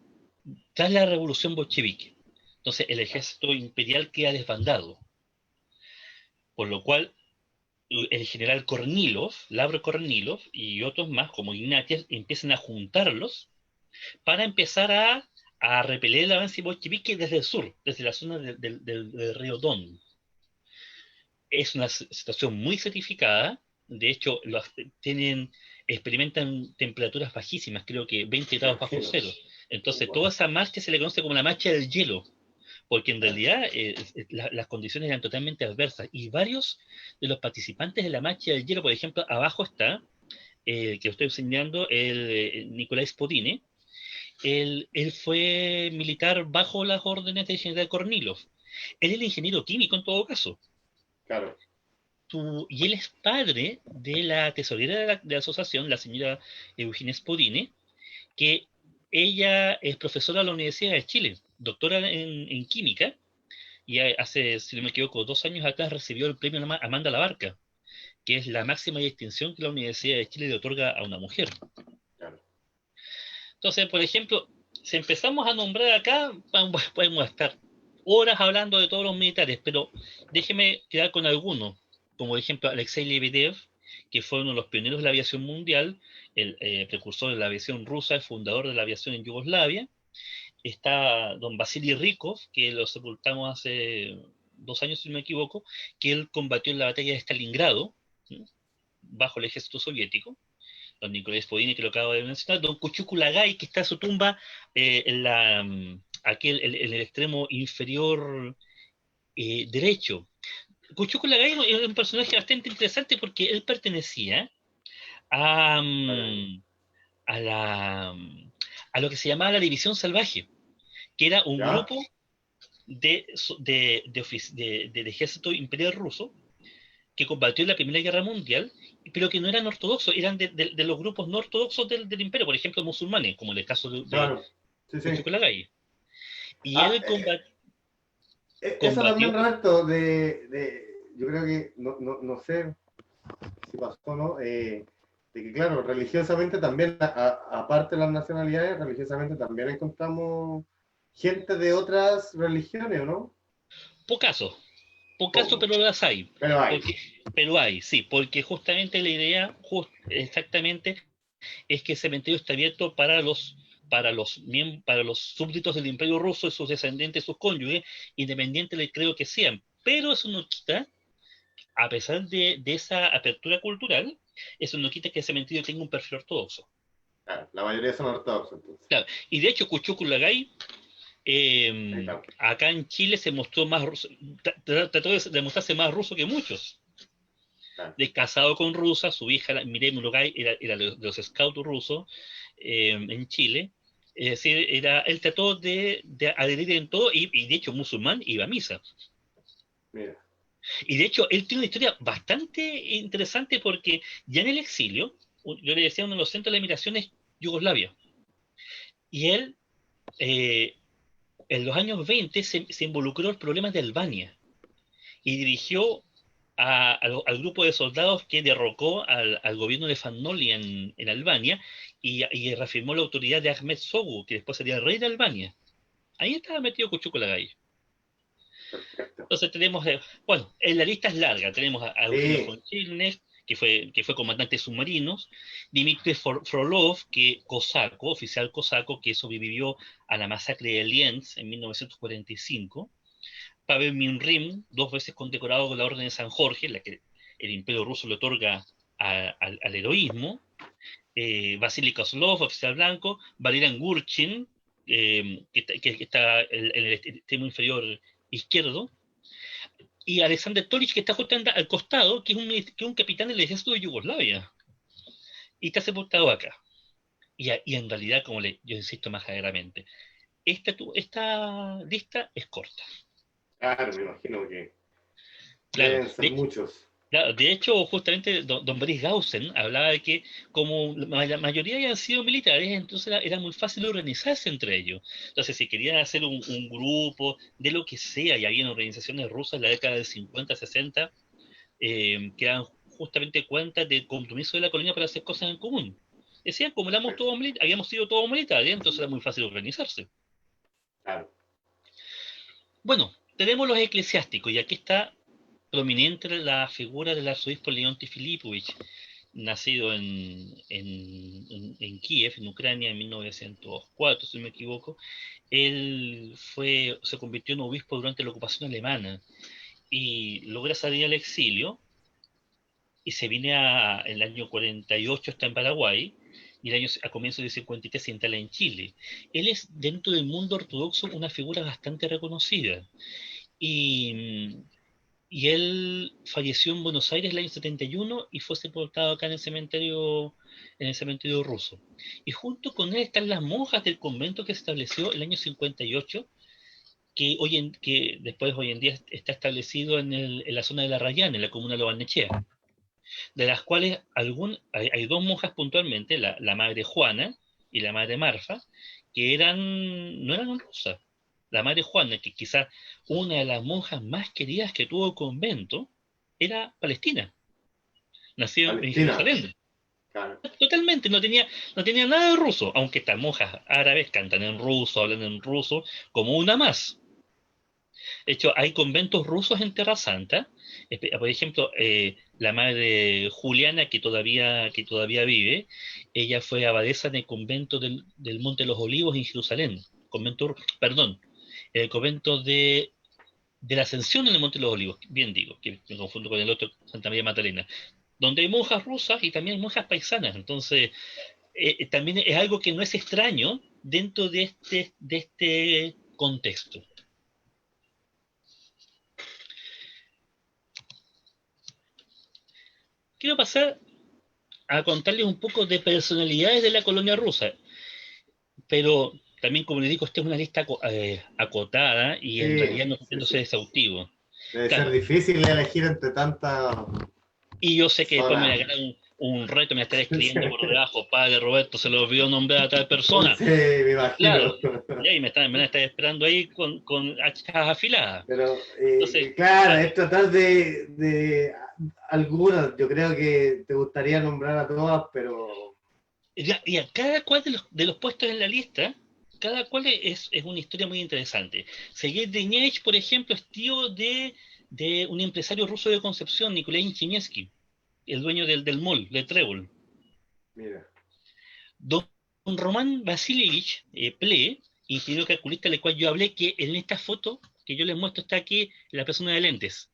tras la revolución bolchevique. Entonces el ejército imperial queda desbandado, por lo cual el general Kornilov, Lavro Kornilov y otros más como Ignatiev empiezan a juntarlos para empezar a repeler el avance bolchevique desde el sur, desde la zona del río Don. Es una situación muy certificada, de hecho tienen, experimentan temperaturas bajísimas, creo que 20 Me grados bajo imagino. cero. Entonces toda Wow. esa marcha se le conoce como la marcha del hielo, porque en realidad las condiciones eran totalmente adversas y varios de los participantes de la marcha del hielo, por ejemplo, abajo está que estoy enseñando, el Nicolás Spodine. Él fue militar bajo las órdenes del general Kornilov. Él es ingeniero químico en todo caso. Claro. Y él es padre de la tesorera de la asociación, la señora Eugenia Spodine, que ella es profesora de la Universidad de Chile, doctora en química, y hace, si no me equivoco, 2 años atrás recibió el premio Amanda Labarca, que es la máxima distinción que la Universidad de Chile le otorga a una mujer. Claro. Entonces, por ejemplo, si empezamos a nombrar acá, podemos estar horas hablando de todos los militares, pero déjeme quedar con algunos, como por ejemplo Alexei Lebedev, que fue uno de los pioneros de la aviación mundial, el precursor de la aviación rusa, el fundador de la aviación en Yugoslavia. Está don Vasily Rykov, que lo sepultamos hace 2 años, si no me equivoco, que él combatió en la batalla de Stalingrado, ¿sí?, bajo el ejército soviético. Don Nicolás Podini, que lo acabo de mencionar, don Kuchuku Lagai, que está en su tumba aquí en el extremo inferior derecho. Kuchuku Lagai es un personaje bastante interesante porque él pertenecía a, Bacán. a, la, a lo que se llamaba la División Salvaje, que era un ¿Ya? grupo del ejército imperial ruso que combatió en la Primera Guerra Mundial, pero que no eran ortodoxos, eran de los grupos no ortodoxos del imperio, por ejemplo, musulmanes, como en el caso de Claro. Sí, sí. Kuchukulagai. Y Ah, él eso también, combatió, Roberto, yo creo que, no sé si pasó, ¿no? De que, claro, religiosamente también, aparte de las nacionalidades, religiosamente también encontramos gente de otras religiones, ¿o no? pocaso, pocaso, Poco, pero las hay. pero hay. Porque, pero hay, sí, porque justamente la idea, exactamente, es que el cementerio está abierto para los súbditos del Imperio Ruso y sus descendientes, sus cónyuges, independiente del creo que sean. Pero eso no quita, a pesar de esa apertura cultural, eso no quita que el cementerio tenga un perfil ortodoxo. Claro, la mayoría son ortodoxos, entonces. Claro, y de hecho Kuchukulagai Ahí está. acá en Chile se mostró más ruso, trató de mostrarse más ruso que muchos. Claro. De casado con rusa, su hija Mireille Murugai era de los scouts rusos en Chile. Es decir, él trató de adherir en todo y de hecho musulmán iba a misa. Mira, Y de hecho él tiene una historia bastante interesante porque ya en el exilio, yo le decía uno de los centros de la migración es Yugoslavia. Y él eh, en los años 20 se involucró en problemas de Albania y dirigió al grupo de soldados que derrocó al gobierno de Fannoli en Albania y reafirmó la autoridad de Ahmed Sogu, que después sería el rey de Albania. Ahí estaba metido Cuchuco Lagay. perfecto. Entonces tenemos, bueno, en la lista es larga. Tenemos a Eugenio Sí, von Chilnev, que fue comandante de submarinos, Dmitry Frolov, que cosaco, oficial cosaco, que sobrevivió a la masacre de Lienz en 1945, Pavel Minrim, 2 veces condecorado con la Orden de San Jorge, la que el Imperio Ruso le otorga al heroísmo, Vasily Kozlov, oficial blanco, Valerian Gurchin, que está en el extremo inferior izquierdo, y Alexander Tolic, que está justamente al costado, que es un capitán del ejército de Yugoslavia, y está sepultado acá. Y en realidad, yo insisto más claramente, esta lista es corta. claro, me imagino que Claro, deben ser muchos. claro, de hecho, justamente don Boris Gaussen hablaba de que como la mayoría habían sido militares, entonces era muy fácil organizarse entre ellos. Entonces, si querían hacer un grupo de lo que sea, y había organizaciones rusas en la década del 50, 60, que daban justamente cuenta del compromiso de la colonia para hacer cosas en común. Decían, como éramos todos habíamos sido todos militares, entonces era muy fácil organizarse. Claro. Bueno, tenemos los eclesiásticos, y aquí está prominente la figura del arzobispo Leonti Filipovich, nacido en Kiev, en Ucrania, en 1904, si no me equivoco. Él se convirtió en obispo durante la ocupación alemana y logra salir al exilio y se viene en el año 48, está en Paraguay, y a comienzos del 53 se instala en Chile. Él es, dentro del mundo ortodoxo, una figura bastante reconocida. Y, y él falleció en Buenos Aires el año 71 y fue sepultado acá en el cementerio ruso. Y junto con él están las monjas del convento que se estableció el año 58, que después hoy en día está establecido en la zona de La Rayana, en la comuna de Lo Barnechea, de las cuales hay dos monjas puntualmente, la madre Juana y la madre Marfa, que no eran rusas. La madre Juana, que quizás una de las monjas más queridas que tuvo el convento, era palestina, nacida en Palestina, Jerusalén. claro. Totalmente, no tenía nada de ruso, aunque estas monjas árabes cantan en ruso, hablan en ruso, como una más. De hecho, hay conventos rusos en Tierra Santa. Por ejemplo, la madre Juliana, que todavía vive, ella fue abadesa en el convento del Monte de los Olivos en Jerusalén. Perdón, el convento de la Ascensión en el Monte de los Olivos, bien digo, que me confundo con el otro, Santa María Magdalena, donde hay monjas rusas y también hay monjas paisanas. Entonces, también es algo que no es extraño dentro de este contexto. Quiero pasar a contarles un poco de personalidades de la colonia rusa, pero también, como les digo, esta es una lista acotada y en Sí, realidad no sí, pudiéndose sí. exhaustivo. Debe ser Claro, difícil elegir entre tantas y yo sé que después me zonas. voy a ganar un reto, me estaré Sí, escribiendo por debajo, padre Roberto, se lo olvidó nombrar a tal persona. sí, me Claro, imagino. y ahí me van a estar esperando ahí con hachas afiladas. Pero Entonces, claro, claro, es tratar de algunas. Yo creo que te gustaría nombrar a todas, pero y a cada cual de los puestos en la lista, cada cual es una historia muy interesante. Sergei Deñech, por ejemplo, es tío de un empresario ruso de Concepción, Nikolai Inchinesky, el dueño del mall, de Trébol. mira, Don Román Vasilievich Ple, ingeniero calculista del cual yo hablé, que en esta foto que yo les muestro está aquí la persona de lentes.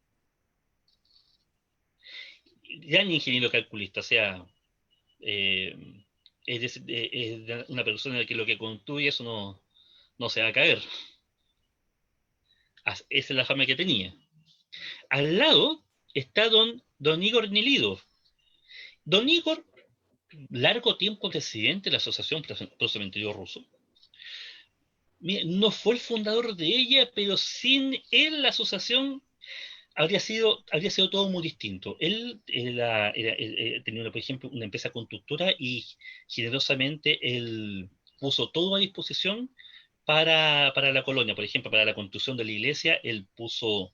Gran ingeniero calculista, o sea, eh, es una persona que lo que construye eso no se va a caer. Esa es la fama que tenía. Al lado está don Igor Nilidov. Don Igor, largo tiempo presidente de la Asociación Pro Cementerio Ruso. No fue el fundador de ella, pero sin él la asociación habría sido todo muy distinto. Él tenía, por ejemplo, una empresa constructora y generosamente él puso todo a disposición para la colonia. Por ejemplo, para la construcción de la iglesia, él puso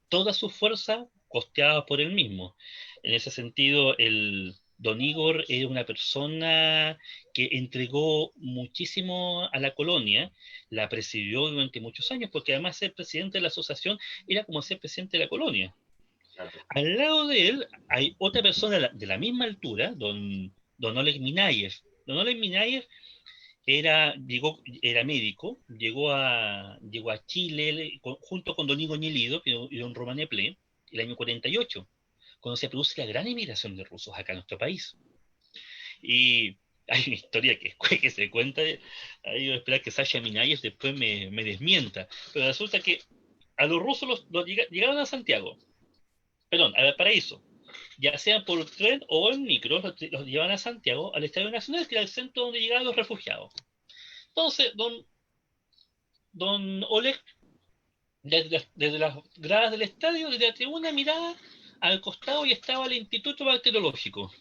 toda su fuerza costeada por él mismo. En ese sentido, el Don Igor es una persona que entregó muchísimo a la colonia, la presidió durante muchos años, porque además ser presidente de la asociación era como ser presidente de la colonia. claro. Al lado de él hay otra persona de la misma altura, don Oleg Minayev. Don Oleg Minayev era médico, llegó a Chile junto con don Igor Ñelido y don Román Eple el año 48, cuando se produce la gran emigración de rusos acá en nuestro país. Y hay una historia que se cuenta, ahí voy a esperar que Sasha Minayev después me desmienta, pero resulta que a los rusos llegaron a Santiago, perdón, a Valparaíso, ya sea por tren o en micro, los llevan a Santiago, al Estadio Nacional, que era el centro donde llegaban los refugiados. Entonces, don Oleg, desde las gradas del estadio, desde la tribuna, miraba al costado y estaba el Instituto Bacteriológico,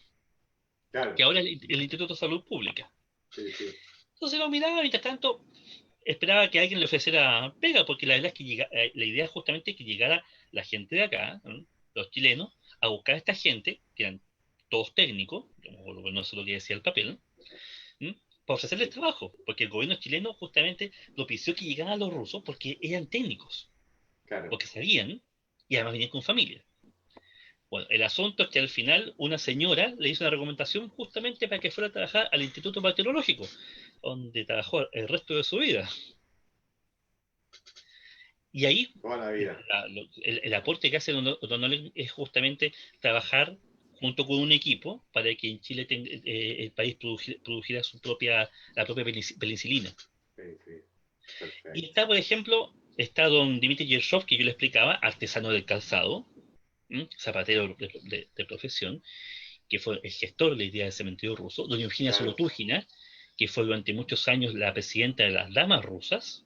Claro, que ahora es el Instituto de Salud Pública. sí, sí. Entonces lo miraba, mientras tanto esperaba que alguien le ofreciera pega, porque la verdad es que la idea es justamente que llegara la gente de acá, ¿no? Los chilenos, a buscar a esta gente, que eran todos técnicos, no sé lo que decía el papel, ¿no? ¿Mm? Para ofrecerles trabajo, porque el gobierno chileno justamente propició que llegaran los rusos porque eran técnicos, Claro. porque sabían y además venían con familia. Bueno, el asunto es que al final una señora le hizo una recomendación justamente para que fuera a trabajar al Instituto Bacteriológico, donde trabajó el resto de su vida. Y ahí Toda la vida. el aporte que hace Don Oleg es justamente trabajar junto con un equipo para que en Chile el país produjera la propia penicilina. Sí, sí. Y Perfecto. está, por ejemplo, está don Dmitry Yershov, que yo le explicaba, artesano del calzado, zapatero de profesión, que fue el gestor de la idea del cementerio ruso, doña Eugenia Claro. Solotujina, que fue durante muchos años la presidenta de las damas rusas,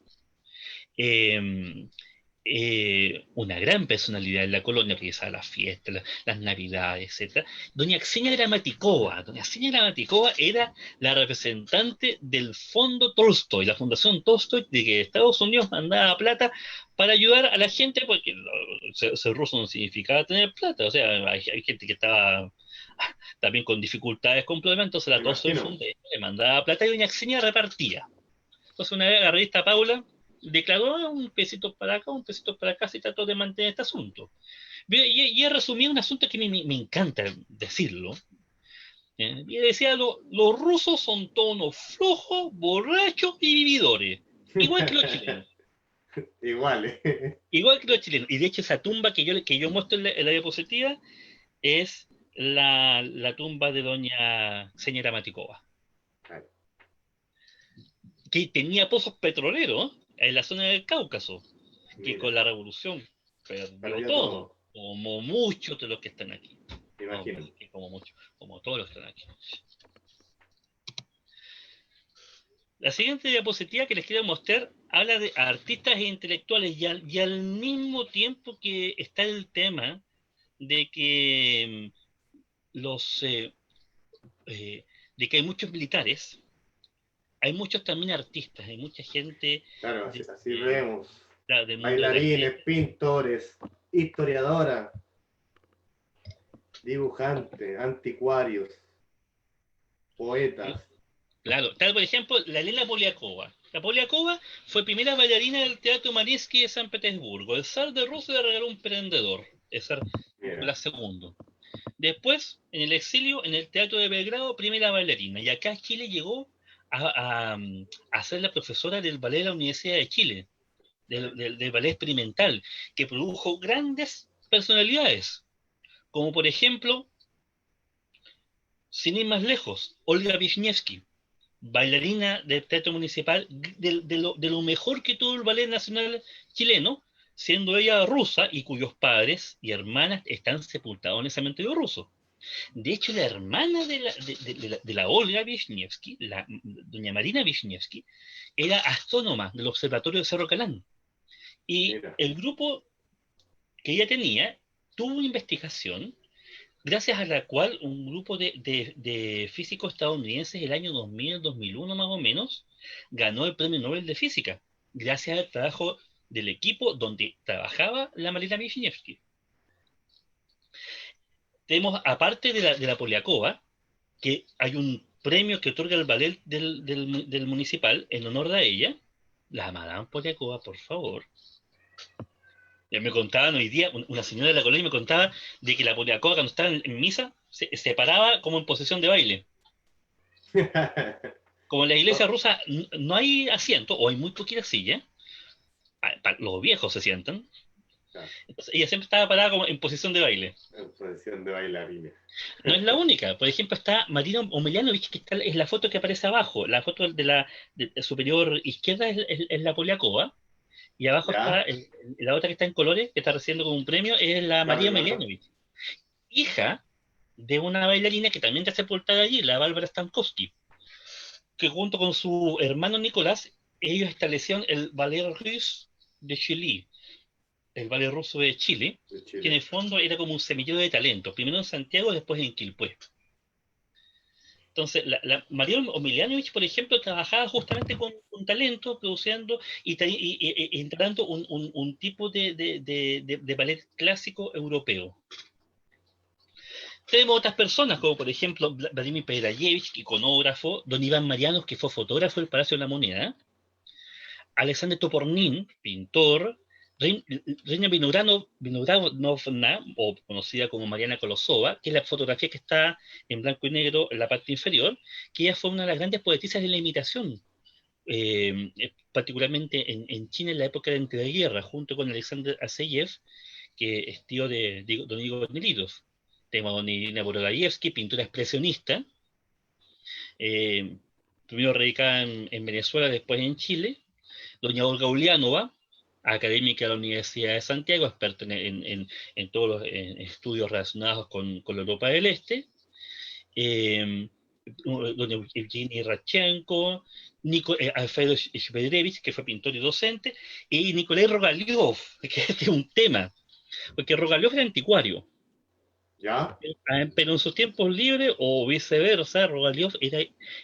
eh, una gran personalidad en la colonia, que a las fiestas, las navidades, etcétera. Doña Xenia Gramatikova era la representante del Fondo Tolstoy, la Fundación Tolstoy, de que Estados Unidos mandaba plata para ayudar a la gente, porque ser ruso no significaba tener plata, o sea, hay gente que estaba también con dificultades complementarias, entonces Me la Tolstoy imagino. Foundation le mandaba plata y doña Xenia repartía. Entonces una vez la revista Paula declaró un pesito para acá, un pesito para acá, se trató de mantener este asunto. Y he resumido un asunto que me encanta decirlo. Y decía, los rusos son tonos flojos, borrachos y vividores. Igual que los chilenos. Igual. Igual que los chilenos. Y de hecho esa tumba que yo muestro en la diapositiva es la tumba de doña señora Matikova, que tenía pozos petroleros en la zona del Cáucaso, que Mira, con la revolución perdió perdió todo, todo. como muchos de los que están aquí. Me No, imagino. como muchos, como todos los que están aquí. La siguiente diapositiva que les quiero mostrar habla de artistas e intelectuales y al mismo tiempo que está el tema de que los de que hay muchos militares, hay muchos también artistas, hay mucha gente Claro, así, de, así vemos. del mundo de las Bailarines, letras. pintores, historiadoras, dibujantes, anticuarios, poetas. Claro, tal por ejemplo la Elena Poliakova. La Poliakova fue primera bailarina del Teatro Mariinsky de San Petersburgo. El zar de Rusia le regaló un prendedor, el zar Mira, Nicolás II. Después, en el exilio, en el Teatro de Belgrado, primera bailarina. Y acá Chile llegó a ser la profesora del ballet de la Universidad de Chile, del ballet experimental, que produjo grandes personalidades, como por ejemplo, sin ir más lejos, Olga Wisniewski, bailarina del Teatro Municipal, de lo mejor que tuvo el Ballet Nacional chileno, siendo ella rusa y cuyos padres y hermanas están sepultados en el cementerio ruso. De hecho, la hermana de la Olga Wisniewski, la doña Marina Wisniewski, era astrónoma del Observatorio de Cerro Calán. Y mira. el grupo que ella tenía tuvo una investigación gracias a la cual un grupo de físicos estadounidenses el año 2000-2001 más o menos ganó el Premio Nobel de Física, gracias al trabajo del equipo donde trabajaba la Marina Wisniewski. Tenemos, aparte de la Poliakova, que hay un premio que otorga el ballet del municipal en honor a ella, la Madame Poliakova, por favor. Ya me contaban hoy día, una señora de la colonia me contaba de que la Poliakova cuando estaba en misa se paraba como en posición de baile. Como en la iglesia Oh, rusa no hay asiento o hay muy poquitas sillas, los viejos se sientan, claro, entonces ella siempre estaba parada como en posición de baile. en posición de bailarina. No es la única, por ejemplo está Marina Omelianovich, que es la foto que aparece abajo, la foto de superior izquierda es la Poliakova, y abajo está ¿Ya? la otra que está en colores, que está recibiendo como un premio, es la Claro, María el otro. Omelianovich, hija de una bailarina que también está sepultada allí, la Bárbara Stankowski, que junto con su hermano Nicolás, ellos establecieron el Ballet Russe de Chile, el ballet ruso de Chile, De que en Chile. el fondo era como un semillero de talento, primero en Santiago, después en Quilpué. Entonces, la María Omelianovich, por ejemplo, trabajaba justamente con talento, produciendo y integrando un tipo de ballet clásico europeo. Tenemos otras personas, como por ejemplo Vladimir Pedrayevich, iconógrafo, don Iván Marianos, que fue fotógrafo del Palacio de la Moneda, Alexander Topornin, pintor, Reina Vinogranovna, o conocida como Mariana Kolosova, que es la fotografía que está en blanco y negro en la parte inferior, que ella fue una de las grandes poetisas de la imitación, particularmente en China en la época de entreguerra, junto con Alexander Aseyev, que es tío de don Igor Nilitov. Tenemos a don Irina Borodaevsky, pintora expresionista, primero radicada en Venezuela, después en Chile. Doña Olga Uliánova, académica de la Universidad de Santiago, experta en todos los estudios relacionados con la Europa del Este. Doña Evgeny Radchenko, Alfredo Shvedrevich, que fue pintor y docente, y Nikolai Rogaliov, que es un tema, porque Rogaliov era anticuario. ¿Ya? Pero en sus tiempos libres, o viceversa, Rogaliov era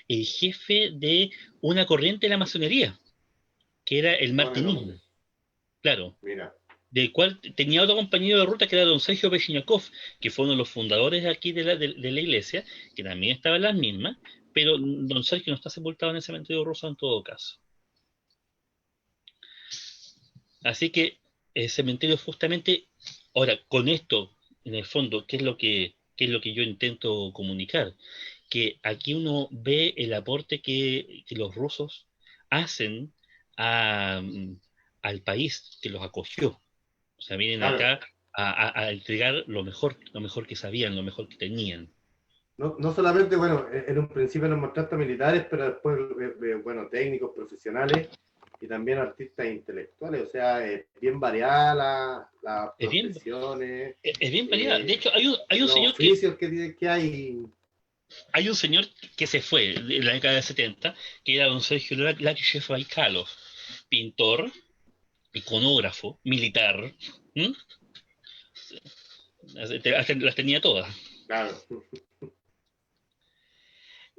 el jefe de una corriente de la masonería, que era el Buen martinismo, nombre. claro, Mira. del cual tenía otro compañero de ruta que era don Sergio Pechiniakov, que fue uno de los fundadores aquí de la iglesia, que también estaba en las mismas, pero don Sergio no está sepultado en el cementerio ruso en todo caso. Así que el cementerio justamente, ahora, con esto, en el fondo, qué es lo que yo intento comunicar? Que aquí uno ve el aporte que los rusos hacen a, al país que los acogió. O sea, vienen Claro. acá a entregar lo mejor que sabían, lo mejor que tenían. No, no solamente, bueno, en un principio nos mostraste militares, pero después, bueno, técnicos, profesionales y también artistas intelectuales, o sea, bien variadas las Es bien, profesiones, es bien variada. De hecho, hay un los señor oficios que hay. hay un señor que se fue en la década de 70, que era don Sergio Lakyshев Baikalov, pintor, iconógrafo, militar. ¿Mm? Las tenía todas. Claro.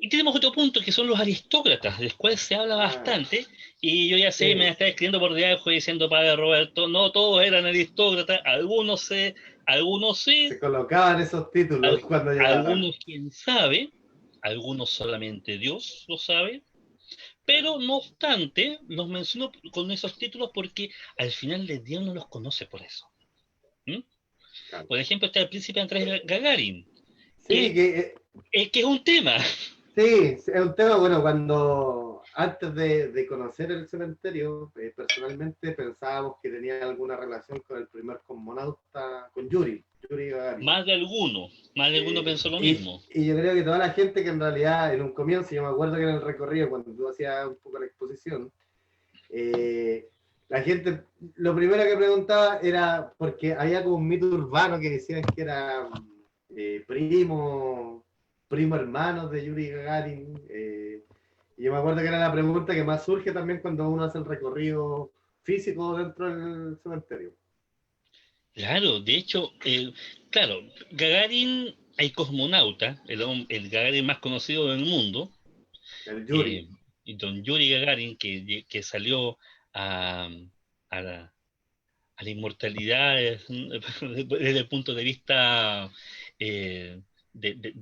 Y tenemos otro punto que son los aristócratas, de los cuales se habla Ah, bastante, y yo ya sé, me sí, está escribiendo por debajo diciendo, padre Roberto, no todos eran aristócratas, algunos sí, se colocaban esos títulos cuando llegaban. algunos quién sabe, algunos solamente Dios lo sabe, pero no obstante, los menciono con esos títulos porque al final del día uno los conoce por eso. ¿Mm? Claro. Por ejemplo, está el príncipe Andrés Gagarin, Sí, que es un tema. sí, es un tema, bueno, cuando antes de conocer el cementerio, personalmente pensábamos que tenía alguna relación con el primer cosmonauta, con Yuri Gagarin. Más de alguno pensó lo Y, mismo. y yo creo que toda la gente que en realidad en un comienzo, yo me acuerdo que en el recorrido, cuando tú hacías un poco la exposición, eh, la gente, lo primero que preguntaba era, porque había como un mito urbano que decían que era primo hermano de Yuri Gagarin. Y yo me acuerdo que era la pregunta que más surge también cuando uno hace el recorrido físico dentro del cementerio. Claro, de hecho, claro, Gagarin, hay cosmonauta, el Gagarin más conocido del mundo, El Yuri. eh, y don Yuri Gagarin, que salió a, a la, a la inmortalidad desde el punto de vista de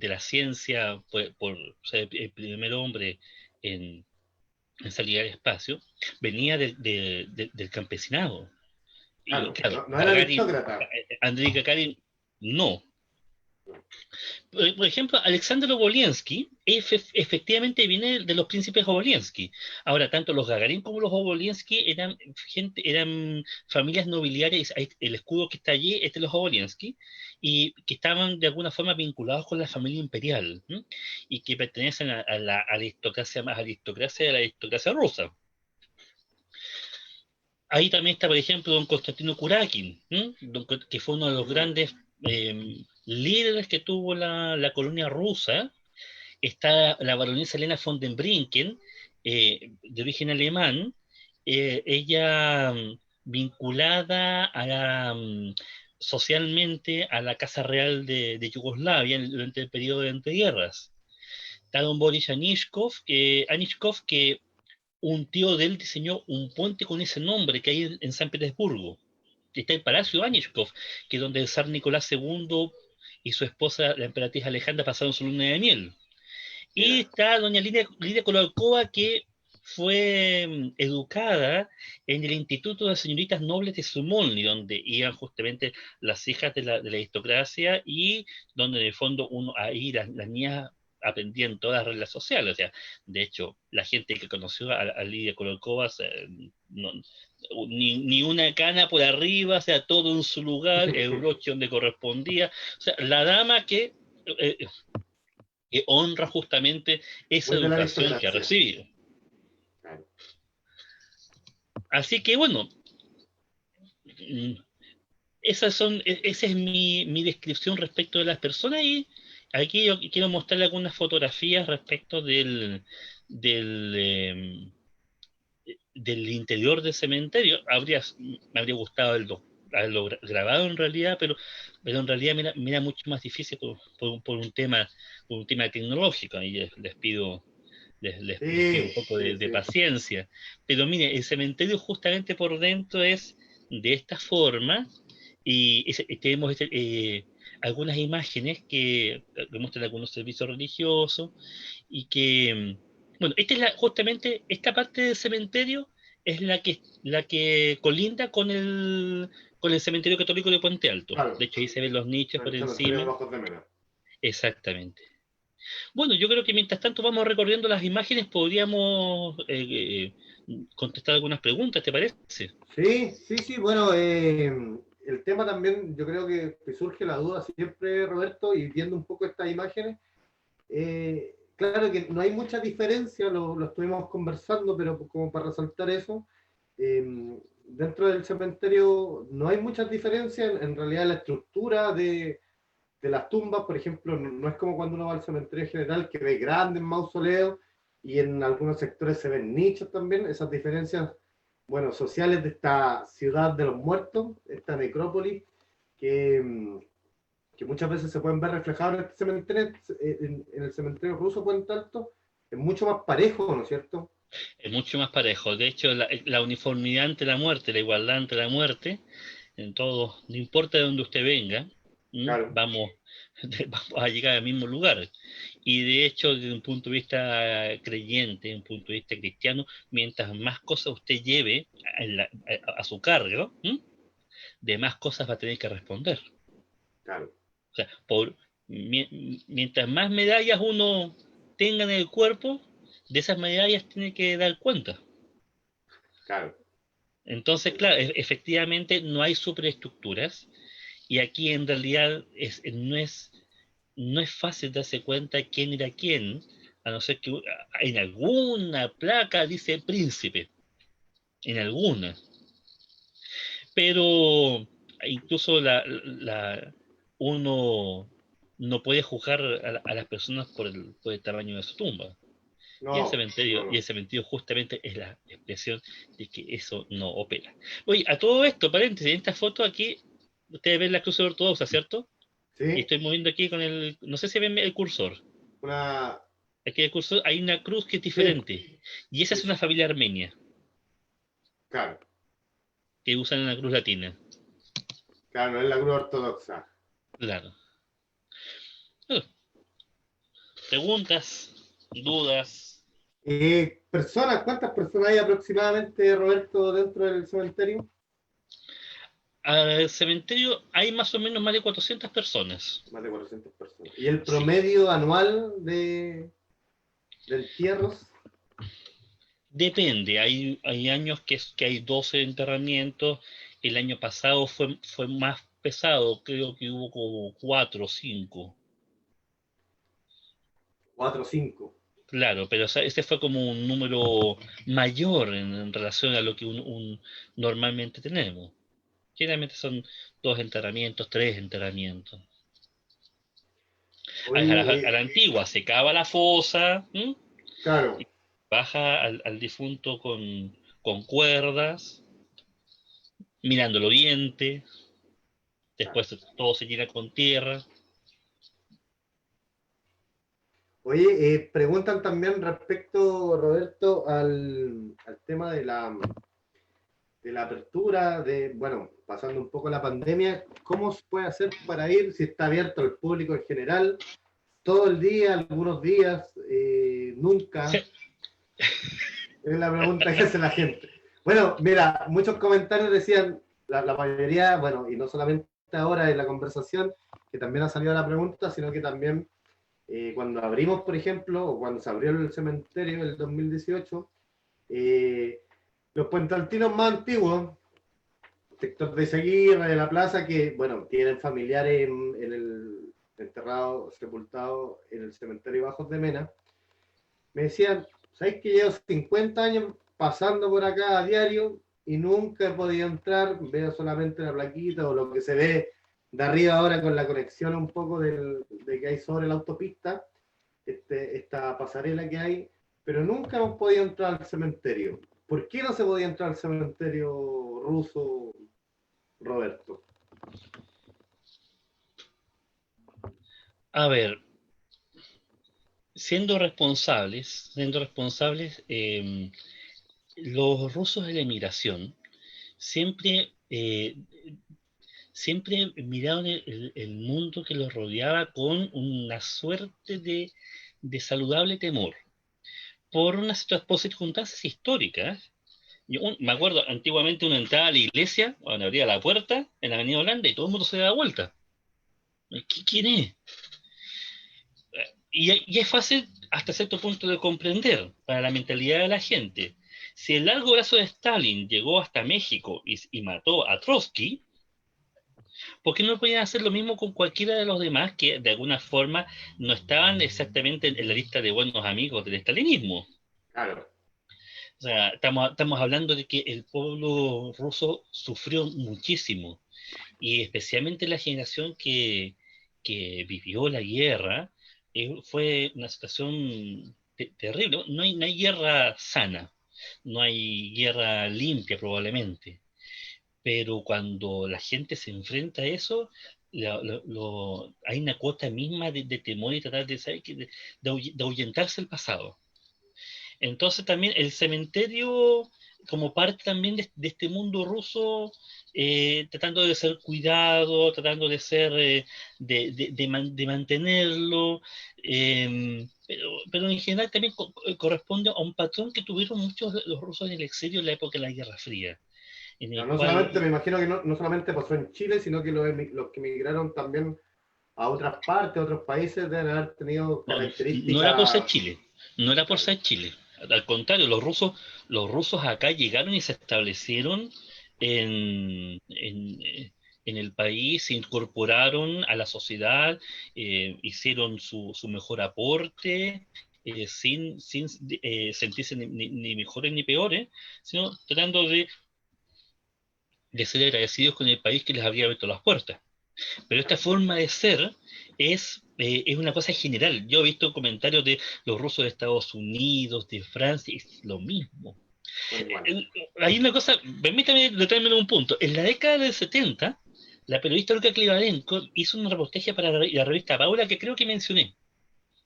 la ciencia, por ser el primer hombre en, en salir al espacio, venía del campesinado. Y Claro, claro, no, no era Gagarin, aristócrata. Andrei Gagarin, no. Por ejemplo, Alexander Obolenski efectivamente viene de los príncipes Obolenski. Ahora, tanto los Gagarin como los Obolenski eran familias nobiliarias. El escudo que está allí es de los Obolenski y que estaban de alguna forma vinculados con la familia imperial, ¿m? Y que pertenecen a la aristocracia más aristocracia de la aristocracia rusa. Ahí también está, por ejemplo, don Constantino Kurakin, que fue uno de los grandes líderes que tuvo la colonia rusa. Está la baronesa Elena von den Brinken, de origen alemán, ella vinculada socialmente a la Casa Real de Yugoslavia durante el periodo de entreguerras. Está don Boris Anichkov, que un tío de él diseñó un puente con ese nombre que hay en San Petersburgo. Está el Palacio Anichkov, que es donde el zar Nicolás II y su esposa, la emperatriz Alejandra, pasaron su luna de miel. Y Mira, está doña Lidia Colorcova, que fue educada en el Instituto de Señoritas Nobles de Sumolni, donde iban justamente las hijas de la aristocracia y donde en el fondo ahí las niñas aprendían todas las reglas sociales. O sea, de hecho, la gente que conoció a Lidia Colorcova, no, ni una cana por arriba, o sea, todo en su lugar, el broche donde correspondía. O sea, la dama eh, que honra justamente esa muy de la educación que ha aristocracia. recibido. Claro. Así que bueno, mm, esa es mi descripción respecto de las personas y aquí yo quiero mostrarle algunas fotografías respecto del, del interior del cementerio. Me habría gustado haberlo grabado en realidad, pero en realidad me era mucho más difícil por un tema tecnológico. Y les pido les pido Sí, un poco sí, de sí. paciencia. Pero mire, el cementerio justamente por dentro es de esta forma y tenemos algunas imágenes que muestran algunos servicios religiosos y bueno, justamente esta parte del cementerio es la que colinda con el cementerio católico de Puente Alto. Claro, De hecho, ahí se ven los nichos por el cementerio de encima. Bajos de Mena. Exactamente. Bueno, yo creo que mientras tanto vamos recorriendo las imágenes, podríamos contestar algunas preguntas, ¿te parece? Sí, sí, sí, bueno, el tema también, yo creo que surge la duda siempre, Roberto, y viendo un poco estas imágenes, claro que no hay mucha diferencia, lo estuvimos conversando, pero como para resaltar eso, dentro del cementerio no hay muchas diferencias, en realidad la estructura de las tumbas, por ejemplo, no es como cuando uno va al cementerio general que ve grandes mausoleos y en algunos sectores se ven nichos también, esas diferencias, bueno, sociales de esta ciudad de los muertos, esta necrópolis, que, que muchas veces se pueden ver reflejados en este cementerio, en el cementerio ruso Puente Alto, es mucho más parejo, ¿no es cierto? Es mucho más parejo. De hecho, la uniformidad ante la muerte, la igualdad ante la muerte, en todo, no importa de dónde usted venga, Claro, vamos a llegar al mismo lugar. Y de hecho, desde un punto de vista creyente, desde un punto de vista cristiano, mientras más cosas usted lleve a su cargo, de más cosas va a tener que responder. claro, O sea, mientras más medallas uno tenga en el cuerpo, de esas medallas tiene que dar cuenta. claro. Entonces, claro, efectivamente no hay superestructuras y aquí en realidad no es fácil darse cuenta quién era quién, a no ser que en alguna placa dice príncipe, en alguna. Pero incluso uno no puede juzgar a las personas por el tamaño de su tumba. Y el No, cementerio, no, y el no. cementerio justamente es la expresión de que eso no opera. Oye, a todo esto, paréntesis, en esta foto aquí, ustedes ven la cruz ortodoxa, ¿cierto? Y Sí, estoy moviendo aquí no sé si ven el cursor. una, Aquí el cursor hay una cruz que es sí, diferente. Y esa sí, es una sí, familia armenia, claro, que usan una cruz latina. claro, no es la cruz ortodoxa. Claro. Uh, Preguntas, dudas. Personas, ¿cuántas personas hay aproximadamente, Roberto, dentro del cementerio? Al cementerio hay más de 400 personas. Más de 400 personas. ¿Y el Sí. promedio anual de entierros? Depende, hay años que hay 12 enterramientos, el año pasado fue más pesado, creo que hubo como 4 o 5, 4 o 5. claro, pero ese fue como un número mayor en relación a lo que normalmente tenemos. Generalmente son 2 enterramientos, 3 enterramientos. A la Oye, antigua se cava la fosa, claro, baja al difunto con cuerdas, mirando el oriente, claro. después todo se llena con tierra. Oye, preguntan también respecto, Roberto, al tema de la apertura, bueno, pasando un poco la pandemia, ¿cómo se puede hacer para ir, si está abierto al público en general, todo el día, algunos días, nunca? Sí. Es la pregunta que hace la gente. Bueno, mira, muchos comentarios decían, la mayoría, bueno, y no solamente ahora en la conversación, que también ha salido la pregunta, sino que también cuando abrimos, por ejemplo, o cuando se abrió el cementerio en el 2018, los puentaltinos más antiguos, sector de Seguirra, de la plaza, que, bueno, tienen familiares en el enterrado, sepultado en el cementerio Bajos de Mena, me decían, ¿sabes que llevo 50 años pasando por acá a diario y nunca he podido entrar? Veo solamente la plaquita o lo que se ve de arriba ahora con la conexión un poco de que hay sobre la autopista, esta pasarela que hay, pero nunca hemos podido entrar al cementerio. ¿Por qué no se podía entrar al cementerio ruso, Roberto? A ver, siendo responsables, los rusos de la emigración siempre, siempre miraron el mundo que los rodeaba con una suerte de saludable temor, por por circunstancias históricas. Me acuerdo, antiguamente uno entraba a la iglesia, cuando abría la puerta, en la Avenida Holanda, y todo el mundo se daba vuelta. ¿Quién es? Y es fácil hasta cierto punto de comprender para la mentalidad de la gente. Si el largo brazo de Stalin llegó hasta México y mató a Trotsky, ¿por qué no podían hacer lo mismo con cualquiera de los demás que de alguna forma no estaban exactamente en la lista de buenos amigos del estalinismo? Claro. O sea, estamos hablando de que el pueblo ruso sufrió muchísimo, y especialmente la generación que vivió la guerra, fue una situación terrible. No hay guerra sana, no hay guerra limpia probablemente, pero cuando la gente se enfrenta a eso, hay una cuota misma de temor y tratar de, ¿sabe qué? De ahuyentarse el pasado. Entonces también el cementerio, como parte también de este mundo ruso, tratando de ser cuidado, tratando de ser, de mantenerlo, pero en general también corresponde a un patrón que tuvieron muchos de los rusos en el exilio en la época de la Guerra Fría, en el No cual solamente, me imagino que no solamente pasó en Chile, sino que los que migraron también a otras partes, a otros países, deben haber tenido no era por ser características. Chile, no era por Claro. ser Chile. Al contrario, los rusos acá llegaron y se establecieron en el país, se incorporaron a la sociedad, hicieron su mejor aporte, sin sentirse ni mejores ni peores, sino tratando de ser agradecidos con el país que les habría abierto las puertas. Pero esta forma de ser es una cosa general. Yo he visto comentarios de los rusos de Estados Unidos, de Francia, es lo mismo. Son iguales. Hay una cosa, permítame detenerme en un punto. En la década del 70, la periodista Olga Klimarenko hizo un reportaje para la revista Paula que creo que mencioné.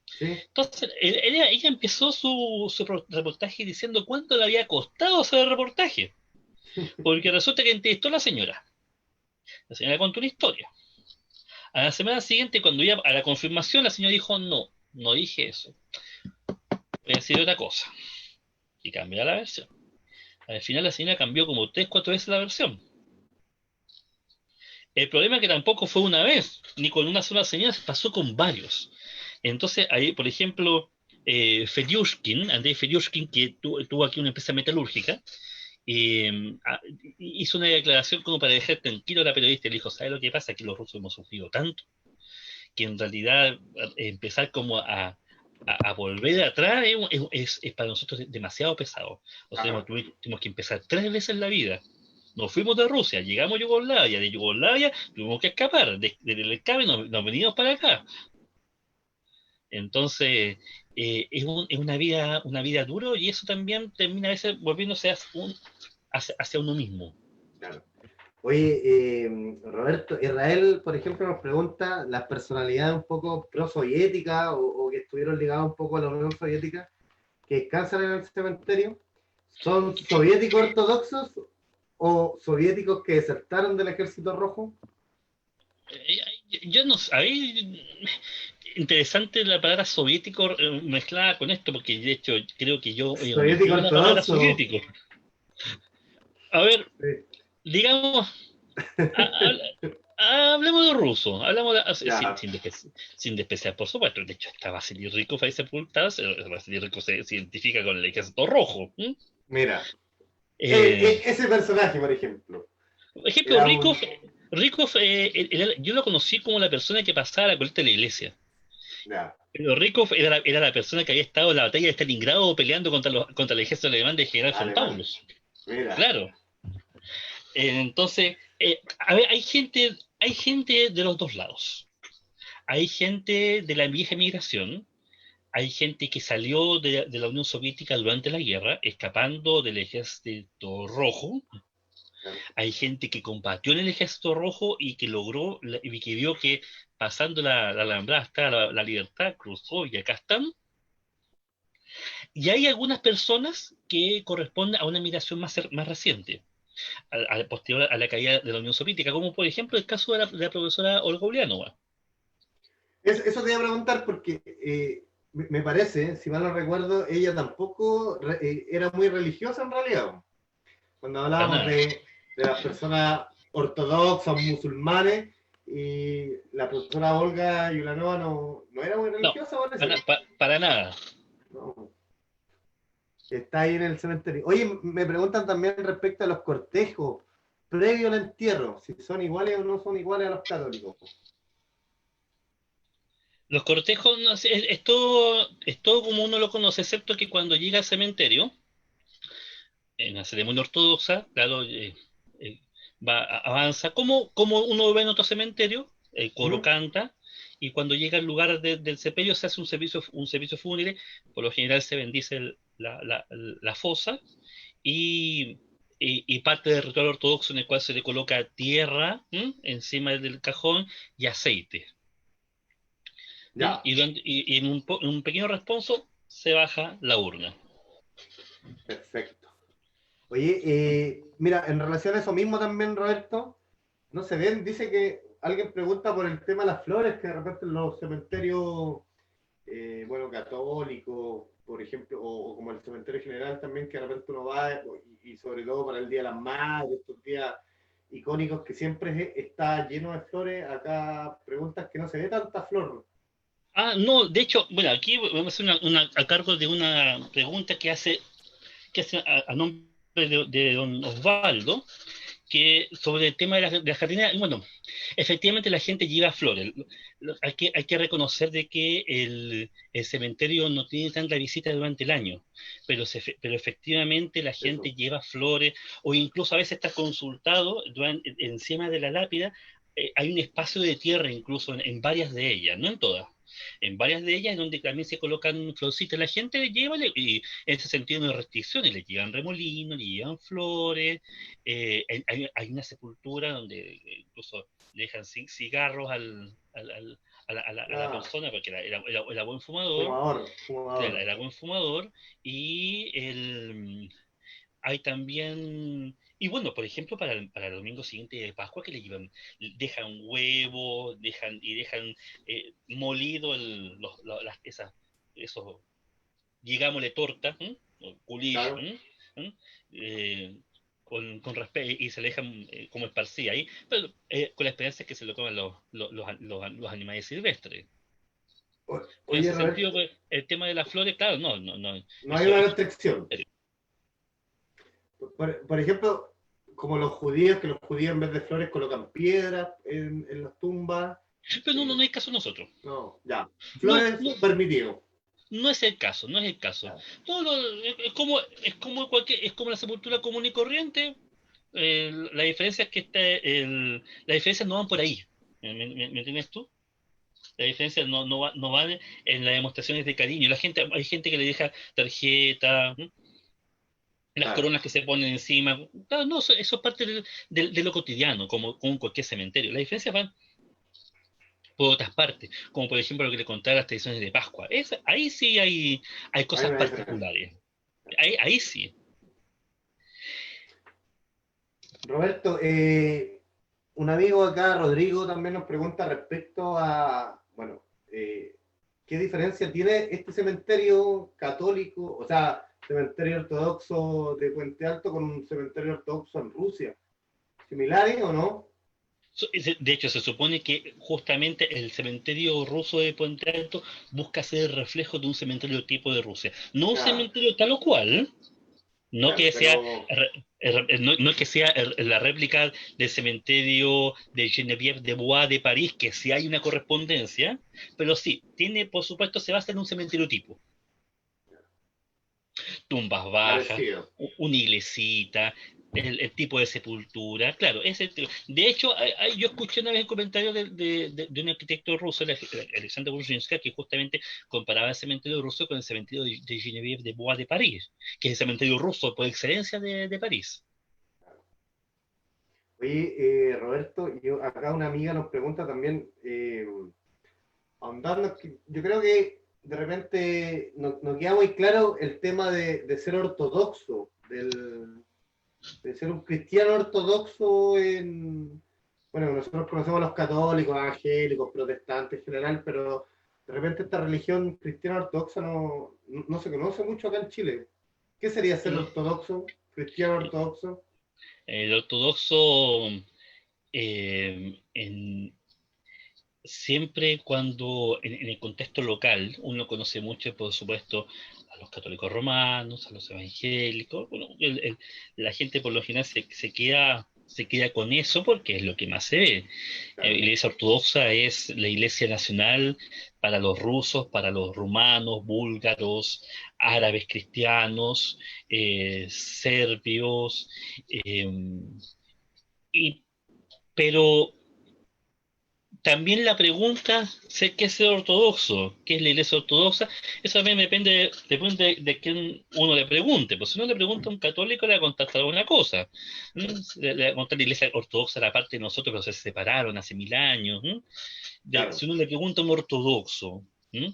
¿Sí? Entonces, ella empezó su reportaje diciendo cuánto le había costado hacer el reportaje. Porque resulta que entrevistó a la señora. La señora contó una historia. A la semana siguiente, cuando iba a la confirmación, la señora dijo, no, no dije eso. Voy a decir otra cosa. Y cambió la versión. Al final la señora cambió como 3, 4 veces la versión. El problema es que tampoco fue una vez, ni con una sola señora, pasó con varios. Entonces, ahí, por ejemplo, Feliushkin, Andrei Feliushkin, que tuvo aquí una empresa metalúrgica, hizo una declaración como para dejar tranquilo a la periodista y le dijo, ¿sabe lo que pasa? Que los rusos hemos sufrido tanto que en realidad empezar como a volver atrás es para nosotros demasiado pesado. O sea, Claro. tuvimos que empezar 3 veces la vida. Nos fuimos de Rusia, llegamos a Yugoslavia, de Yugoslavia tuvimos que escapar, del escape nos venimos para acá. Entonces, es una vida duro, y eso también termina a veces volviéndose hacia uno mismo. Claro. Oye, Roberto, Israel, por ejemplo, nos pregunta las personalidades un poco pro-soviéticas o que estuvieron ligadas un poco a la Unión Soviética que descansan en el cementerio. ¿Son soviéticos ortodoxos o soviéticos que desertaron del Ejército Rojo? Yo no sé, ahí interesante la palabra soviético mezclada con esto, porque de hecho creo que yo omití Soviético una palabra ortodoxo. soviético. A ver, Sí. digamos, ha- hablemos de ruso, Ya, sin despreciar, por supuesto. De hecho, está Vasily Rykov ahí sepultado. Vasily Rykov se identifica con el ejército rojo. mira, Eh, ese personaje, por ejemplo, por ejemplo, era un... Rykov yo lo conocí como la persona que pasaba la coleta de la iglesia. Ya, Pero Rykov era la persona que había estado en la batalla de Stalingrado peleando contra el ejército alemán del general von alemán. Paulus. Mira, Claro. Entonces, a ver, hay gente de los dos lados. Hay gente de la vieja migración, hay gente que salió de la Unión Soviética durante la guerra, escapando del ejército rojo. Hay gente que combatió en el ejército rojo y que logró, y que vio que pasando la alambrada hasta la libertad, cruzó y acá están. Y hay algunas personas que corresponden a una migración más reciente, posterior a la caída de la Unión Soviética, como por ejemplo el caso de la profesora Olga Ulianova. eso te iba a preguntar porque me parece, si mal no recuerdo, ella tampoco era muy religiosa en realidad. Cuando Para hablábamos nada, de las personas ortodoxas, musulmanes, y la profesora Olga Yulanova no era muy no, religiosa, parece. para nada. No, está ahí en el cementerio. Oye, me preguntan también respecto a los cortejos previo al entierro, si son iguales o no son iguales a los católicos. Los cortejos no, es todo como uno lo conoce, excepto que cuando llega al cementerio, en la ceremonia ortodoxa, claro, eh, avanza como uno ve en otro cementerio, el coro ¿Mm? canta, y cuando llega al lugar del sepelio se hace un servicio fúnebre, por lo general se bendice la fosa, y, y parte del ritual ortodoxo en el cual se le coloca tierra encima del cajón y aceite. Ya, Y en un pequeño responso se baja la urna. perfecto. Oye, mira, en relación a eso mismo también, Roberto, no se ven, dice que alguien pregunta por el tema de las flores, que de repente en los cementerios, bueno, católicos, por ejemplo, o como el cementerio general también, que de repente uno va, y sobre todo para el Día de las Madres, estos días icónicos que siempre está lleno de flores, acá preguntas que no se ve tanta flor. No, de hecho, bueno, aquí vamos a hacer a cargo de una pregunta que hace a nombre de don Osvaldo, que sobre el tema de la jardinera. Bueno, efectivamente la gente lleva flores. Hay que reconocer de que el cementerio no tiene tanta visita durante el año, pero efectivamente la gente Eso, lleva flores, o incluso a veces está consultado encima de la lápida. Hay un espacio de tierra incluso en varias de ellas, no en todas. En varias de ellas, donde también se colocan florcitas, la gente lleva, y en ese sentido no hay restricciones, le llevan remolinos, le llevan flores. Hay una sepultura donde incluso le dejan cigarros a la ah, persona, porque era buen fumador, fumador, claro, fumador. era buen fumador, y hay también, y bueno, por ejemplo, para el domingo siguiente de Pascua, que le llevan, dejan huevos, dejan molido esos, digámosle, torta, o culish, Claro. eh, con respeto, y se le dejan como esparcida ahí, pero con la esperanza de que se lo coman los animales silvestres. En Oye, ese sentido, Roberto, pues, el tema de las flores, claro, no, no, no, no hay eso una es restricción. Por ejemplo, como los judíos, que los judíos en vez de flores colocan piedras en las tumbas. pero no, no, eh, no hay caso nosotros. no, ya. No, Flores no, permitido. no es el caso, no es el caso. Ya, No, no, es como la sepultura común y corriente. La diferencia es que las diferencias no van por ahí. ¿Me entiendes tú? La diferencia no va en las demostraciones de cariño. Hay gente que le deja tarjeta, las claro. coronas que se ponen encima. Claro, no, eso es parte de lo cotidiano, como cualquier cementerio. La diferencia va por otras partes, como por ejemplo lo que le contaba las tradiciones de Pascua. Ahí sí hay Hay cosas una diferencia. particulares. Ahí sí. Roberto, un amigo acá, Rodrigo, también nos pregunta respecto a, bueno, ¿qué diferencia tiene este cementerio católico, o sea, cementerio ortodoxo de Puente Alto con un cementerio ortodoxo en Rusia? ¿Similares o no? De hecho, se supone que justamente el cementerio ruso de Puente Alto busca ser el reflejo de un cementerio tipo de Rusia. No un Claro, cementerio tal o cual, no claro, que sea, pero no que sea la réplica del cementerio de Geneviève de Bois de París, que sí hay una correspondencia, pero sí, tiene, por supuesto, se basa en un cementerio tipo. Tumbas bajas, parecido. una iglesita, el tipo de sepultura, claro, de hecho, yo escuché una vez un comentario de un arquitecto ruso, Alexander Brushinska, que justamente comparaba el cementerio ruso con el cementerio de Geneviève de Bois de París, que es el cementerio ruso por excelencia de París. Oye, Roberto, acá una amiga nos pregunta también, ahondando, yo creo que de repente no queda muy claro el tema de ser ortodoxo, de ser un cristiano ortodoxo en, bueno, nosotros conocemos a los católicos, evangélicos, protestantes en general, pero de repente esta religión cristiana ortodoxa no se conoce mucho acá en Chile. ¿Qué sería ser Eh, ortodoxo, cristiano ortodoxo? el ortodoxo, en, siempre cuando en el contexto local uno conoce mucho, por supuesto, a los católicos romanos, a los evangélicos, bueno, la gente por lo general se queda con eso porque es lo que más se ve. La Claro, iglesia ortodoxa es la iglesia nacional para los rusos, para los rumanos, búlgaros, árabes cristianos, serbios, eh, y, pero también la pregunta, sé qué es ser ortodoxo, qué es la iglesia ortodoxa, eso también depende de quién uno le pregunte. Pues si uno le pregunta a un católico, le va a contar alguna cosa. Le va a contar la iglesia ortodoxa, la parte de nosotros, pero se separaron hace 1000 años. Si claro. uno le pregunta a un ortodoxo,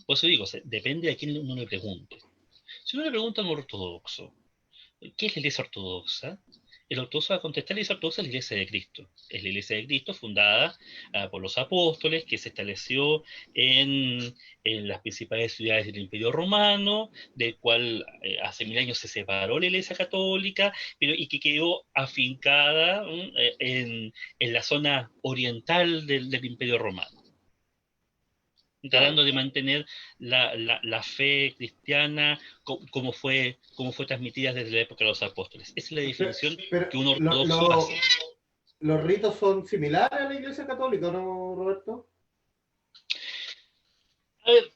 por eso digo, depende de quién uno le pregunte. Si uno le pregunta a un ortodoxo, ¿qué es la iglesia ortodoxa? El ortodoxo va a contestar: la iglesia ortodoxa es la iglesia de Cristo. Es la iglesia de Cristo fundada por los apóstoles, que se estableció en las principales ciudades del Imperio Romano, del cual hace 1000 años se separó la iglesia católica, y que quedó afincada en la zona oriental del Imperio Romano, tratando Claro. de mantener la fe cristiana como fue transmitida desde la época de los apóstoles. Esa es la definición Pero que un ortodoxo hace. los ritos son similares a la Iglesia Católica, ¿no, Roberto? A ver,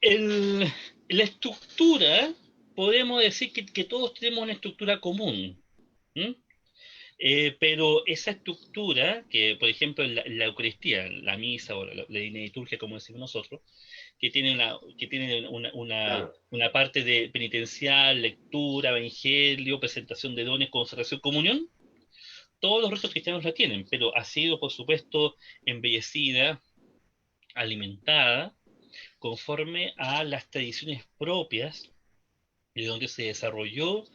el- la estructura, podemos decir que todos tenemos una estructura común. ¿M? Pero esa estructura, que por ejemplo en la Eucaristía, la misa o la liturgia, como decimos nosotros, que tiene una parte de penitencial, lectura, evangelio, presentación de dones, consagración, comunión, todos los ritos cristianos la tienen, pero ha sido, por supuesto, embellecida, alimentada, conforme a las tradiciones propias de donde se desarrolló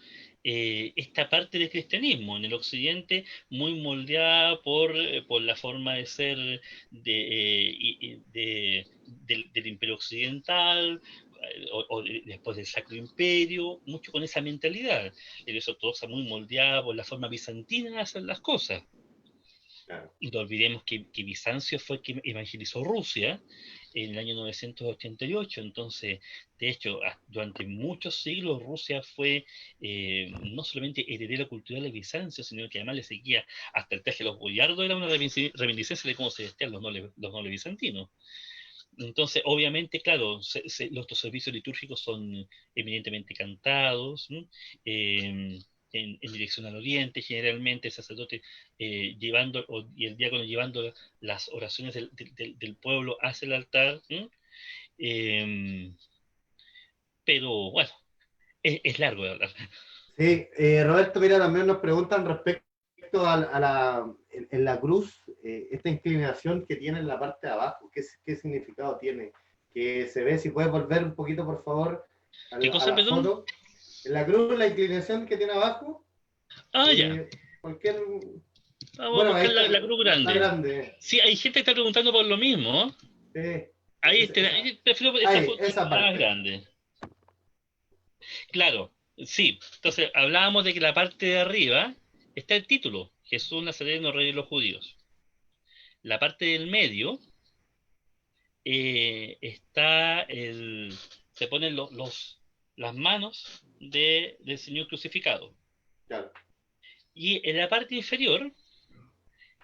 esta parte del cristianismo en el occidente, muy moldeada por la forma de ser del imperio occidental, después del Sacro Imperio, mucho con esa mentalidad. La Iglesia Ortodoxa muy moldeada por la forma bizantina de hacer las cosas. Claro. Y no olvidemos que Bizancio fue quien evangelizó Rusia en el año 988. Entonces, de hecho, durante muchos siglos Rusia fue no solamente heredera cultural de Bizancio, sino que además le seguía hasta el traje de los boyardos, era una reminiscencia de cómo se vestían los nobles bizantinos. Entonces, obviamente, claro, los servicios litúrgicos son eminentemente cantados, ¿no? Eh, en dirección al oriente, generalmente el sacerdote y el diácono llevando las oraciones del pueblo hacia el altar, ¿no? Eh, pero bueno, es largo de hablar. Sí, Roberto, mira, también nos preguntan respecto en la cruz, esta inclinación que tiene en la parte de abajo, ¿qué significado tiene? Que se ve, si puedes volver un poquito, por favor, ¿Qué a cosa, la perdón? foto. En la cruz, la inclinación que tiene abajo, Ah, ya. cualquier. Vamos a Bueno, ahí buscar está, la cruz está grande. grande. Sí, hay gente que está preguntando por lo mismo. Sí, Ahí prefiero esa ahí, foto esa más parte. grande. Claro, sí. Entonces, hablábamos de que la parte de arriba está el título, Jesús Nazareno, Rey de los Judíos. La parte del medio está se ponen las manos del Señor crucificado. Claro. Y en la parte inferior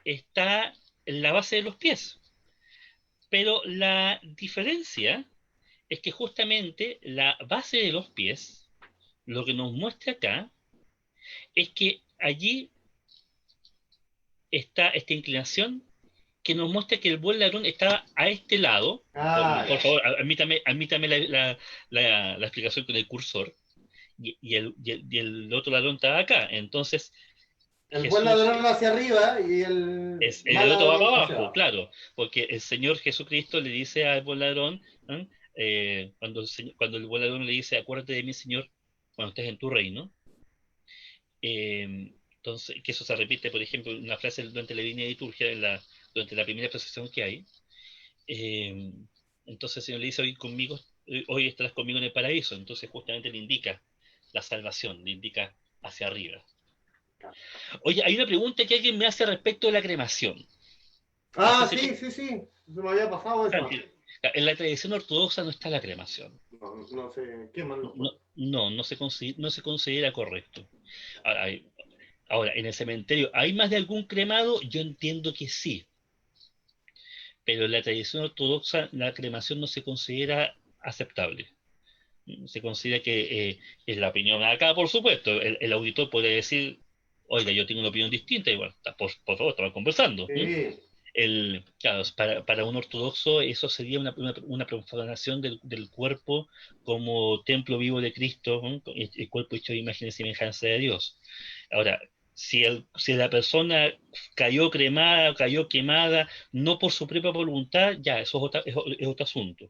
está la base de los pies. Pero la diferencia es que justamente la base de los pies, lo que nos muestra acá, es que allí está esta inclinación que nos muestra que el buen ladrón estaba a este lado. Ah, Por ya. favor, admítame la explicación con el cursor. Y el otro ladrón estaba acá. Entonces, El buen Jesús ladrón hacia arriba y el el mal otro va para ladrón hacia abajo, abajo. claro, porque el Señor Jesucristo le dice al buen ladrón, ¿eh? Cuando el buen ladrón le dice, acuérdate de mí, Señor, cuando estés en tu reino. Entonces, que eso se repite, por ejemplo, una frase durante la línea de liturgia, durante la primera procesión que hay. Eh, entonces el Señor le dice, hoy estarás conmigo en el paraíso. Entonces justamente le indica la salvación, le indica hacia arriba. Oye, hay una pregunta que alguien me hace respecto de la cremación. No sé Ah, si tú... sí, sí, sí. Se me había pasado eso Santi, antes. en la tradición ortodoxa no está la cremación. No, no sé qué mal lo fue. No, no se considera correcto. Ahora, ahora, en el cementerio, ¿hay más de algún cremado? Yo entiendo que sí, pero en la tradición ortodoxa la cremación no se considera aceptable. Se considera que es la opinión acá, por supuesto. El auditor puede decir, oiga, yo tengo una opinión distinta, igual, por favor, estamos conversando. Sí, Claro, para un ortodoxo eso sería una profanación del cuerpo como templo vivo de Cristo, ¿no? El cuerpo hecho de imagen y semejanza de Dios. Ahora, si la persona cayó cremada, cayó quemada, no por su propia voluntad, ya, eso es otro asunto.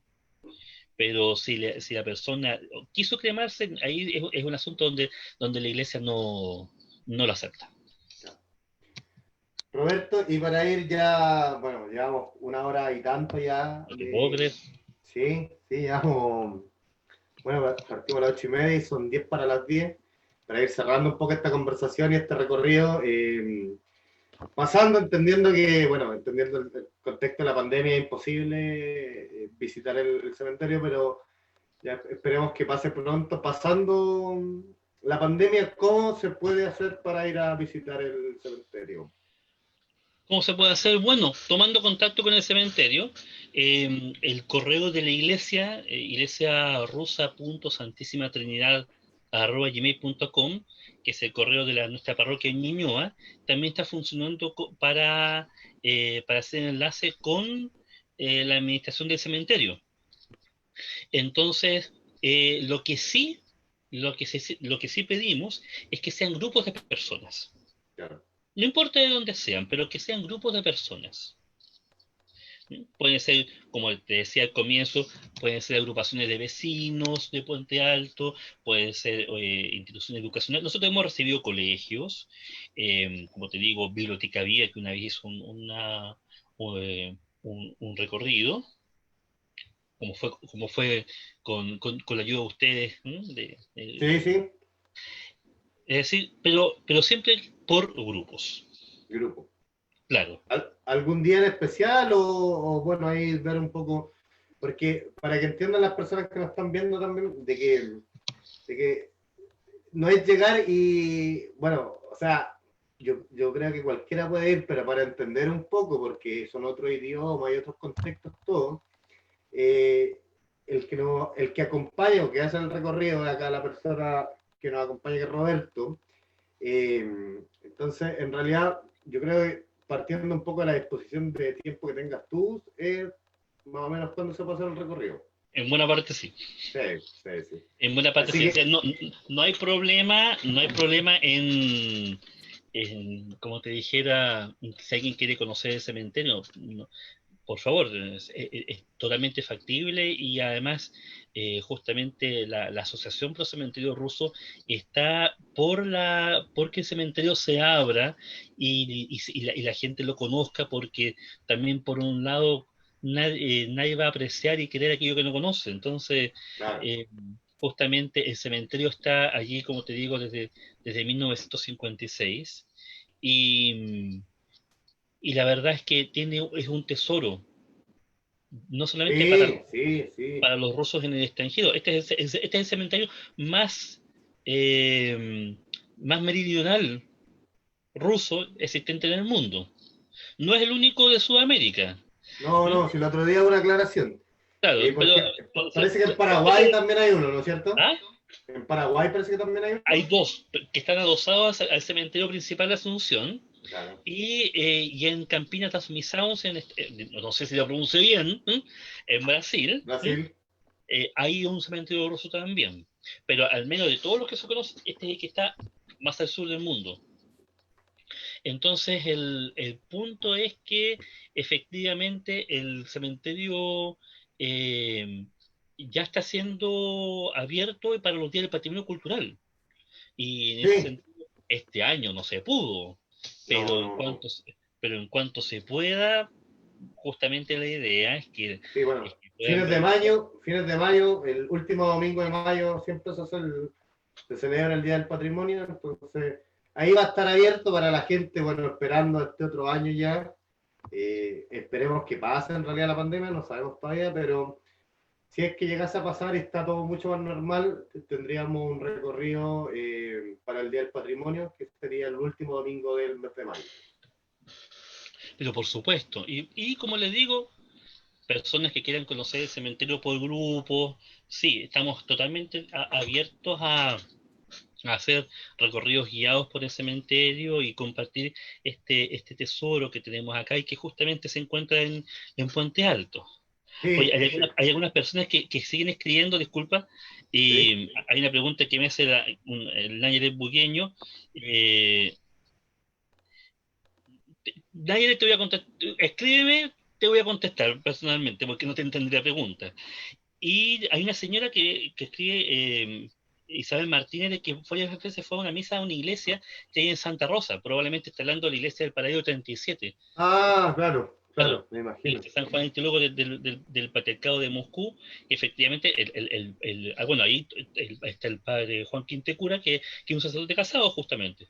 Pero si la persona quiso cremarse, ahí es un asunto donde la iglesia no lo acepta. Roberto, y para ir ya, bueno, llevamos una hora y tanto ya No te puedo de... creer. Sí, sí, llevamos... Bueno, partimos a las 8:30 y son 10 para las 10. Para ir cerrando un poco esta conversación y este recorrido, pasando, entendiendo que, bueno, entendiendo el contexto de la pandemia, es imposible visitar el cementerio, pero ya esperemos que pase pronto. Pasando la pandemia, ¿cómo se puede hacer para ir a visitar el cementerio? ¿Cómo se puede hacer? Bueno, tomando contacto con el cementerio, el correo de la iglesia, iglesiarusa.santissimatrinidad@gmail.com, que es el correo de nuestra parroquia en Ñuñoa, también está funcionando para hacer enlace con la administración del cementerio. Entonces, lo que sí pedimos es que sean grupos de personas. Claro. No importa de dónde sean, pero que sean grupos de personas. Pueden ser, como te decía al comienzo, pueden ser agrupaciones de vecinos de Puente Alto, pueden ser instituciones educacionales. Nosotros hemos recibido colegios, como te digo, Biblioteca Vía, que una vez hizo un recorrido, como fue con la ayuda de ustedes, ¿no? Sí, sí, Es decir, pero siempre por grupos, grupo. claro. ¿Algún día en especial o, bueno, ahí ver un poco, porque para que entiendan las personas que nos están viendo también, de que no es llegar y, bueno, o sea, yo creo que cualquiera puede ir, pero para entender un poco, porque son otros idiomas y otros contextos, todo, eh, el que no, el que acompaña o que hace el recorrido de acá, la persona que nos acompaña, que es Roberto, entonces, en realidad, yo creo que partiendo un poco de la disposición de tiempo que tengas tú, es más o menos cuando se pasa el recorrido. En buena parte sí. Sí, sí, sí. En buena parte Así sí. O que, sea, no hay problema como te dijera, si alguien quiere conocer el cementerio, no, por favor, es totalmente factible y además justamente la Asociación Pro Cementerio Ruso está porque el cementerio se abra y la gente lo conozca, porque también por un lado nadie va a apreciar y querer aquello que no conoce. Entonces, Claro. eh, justamente el cementerio está allí, como te digo, desde 1956 y, y la verdad es que es un tesoro, no solamente Sí, sí, sí. para los rusos en el extranjero. Este es el cementerio más, eh, más meridional ruso existente en el mundo. No es el único de Sudamérica. No, ¿Mm? no, si el otro día una aclaración. Claro, pero Porque parece que en Paraguay también hay uno, ¿no es cierto? ¿ah? En Paraguay parece que también hay Hay uno. dos que están adosados al cementerio principal de Asunción. Claro. Y en Campinas Missões, no sé si lo pronuncio bien, en Brasil, Brasil. hay un cementerio ruso también. Pero al menos de todos los que se conocen, este es el que está más al sur del mundo. Entonces, el punto es que efectivamente el cementerio eh, ya está siendo abierto para los días del patrimonio cultural. Y en ese Sí. sentido, este año no se pudo, No, pero no, no. pero en cuanto se pueda, justamente la idea Sí, es bueno. que puedan ver. Fines de mayo, el último domingo de mayo siempre se celebra el Día del Patrimonio, entonces ahí va a estar abierto para la gente, bueno, esperando este otro año ya. Esperemos que pase en realidad la pandemia, no sabemos todavía, pero si es que llegase a pasar y está todo mucho más normal, tendríamos un recorrido para el Día del Patrimonio, que sería el último domingo del mes de mayo. Pero por supuesto, y como les digo, personas que quieran conocer el cementerio por grupo, sí, estamos totalmente abiertos a hacer recorridos guiados por el cementerio y compartir este tesoro que tenemos acá y que justamente se encuentra en Puente Alto. Oye, Sí, sí, hay algunas personas que siguen escribiendo, disculpa, sí. y hay una pregunta que me hace el Náyer Bugueño. Eh, Náyer, te voy a contestar, escríbeme, te voy a contestar personalmente, porque no te entendería la pregunta. Y hay una señora que escribe, Isabel Martínez, de que varias veces fue a una misa a una iglesia que hay en Santa Rosa, probablemente está hablando de la iglesia del Paraíso 37. Ah, claro, Claro, claro, me imagino. el San Juan el Teólogo del Patriarcado de Moscú, efectivamente, bueno, ahí está el padre Juan Quintecura, que es un sacerdote casado, justamente.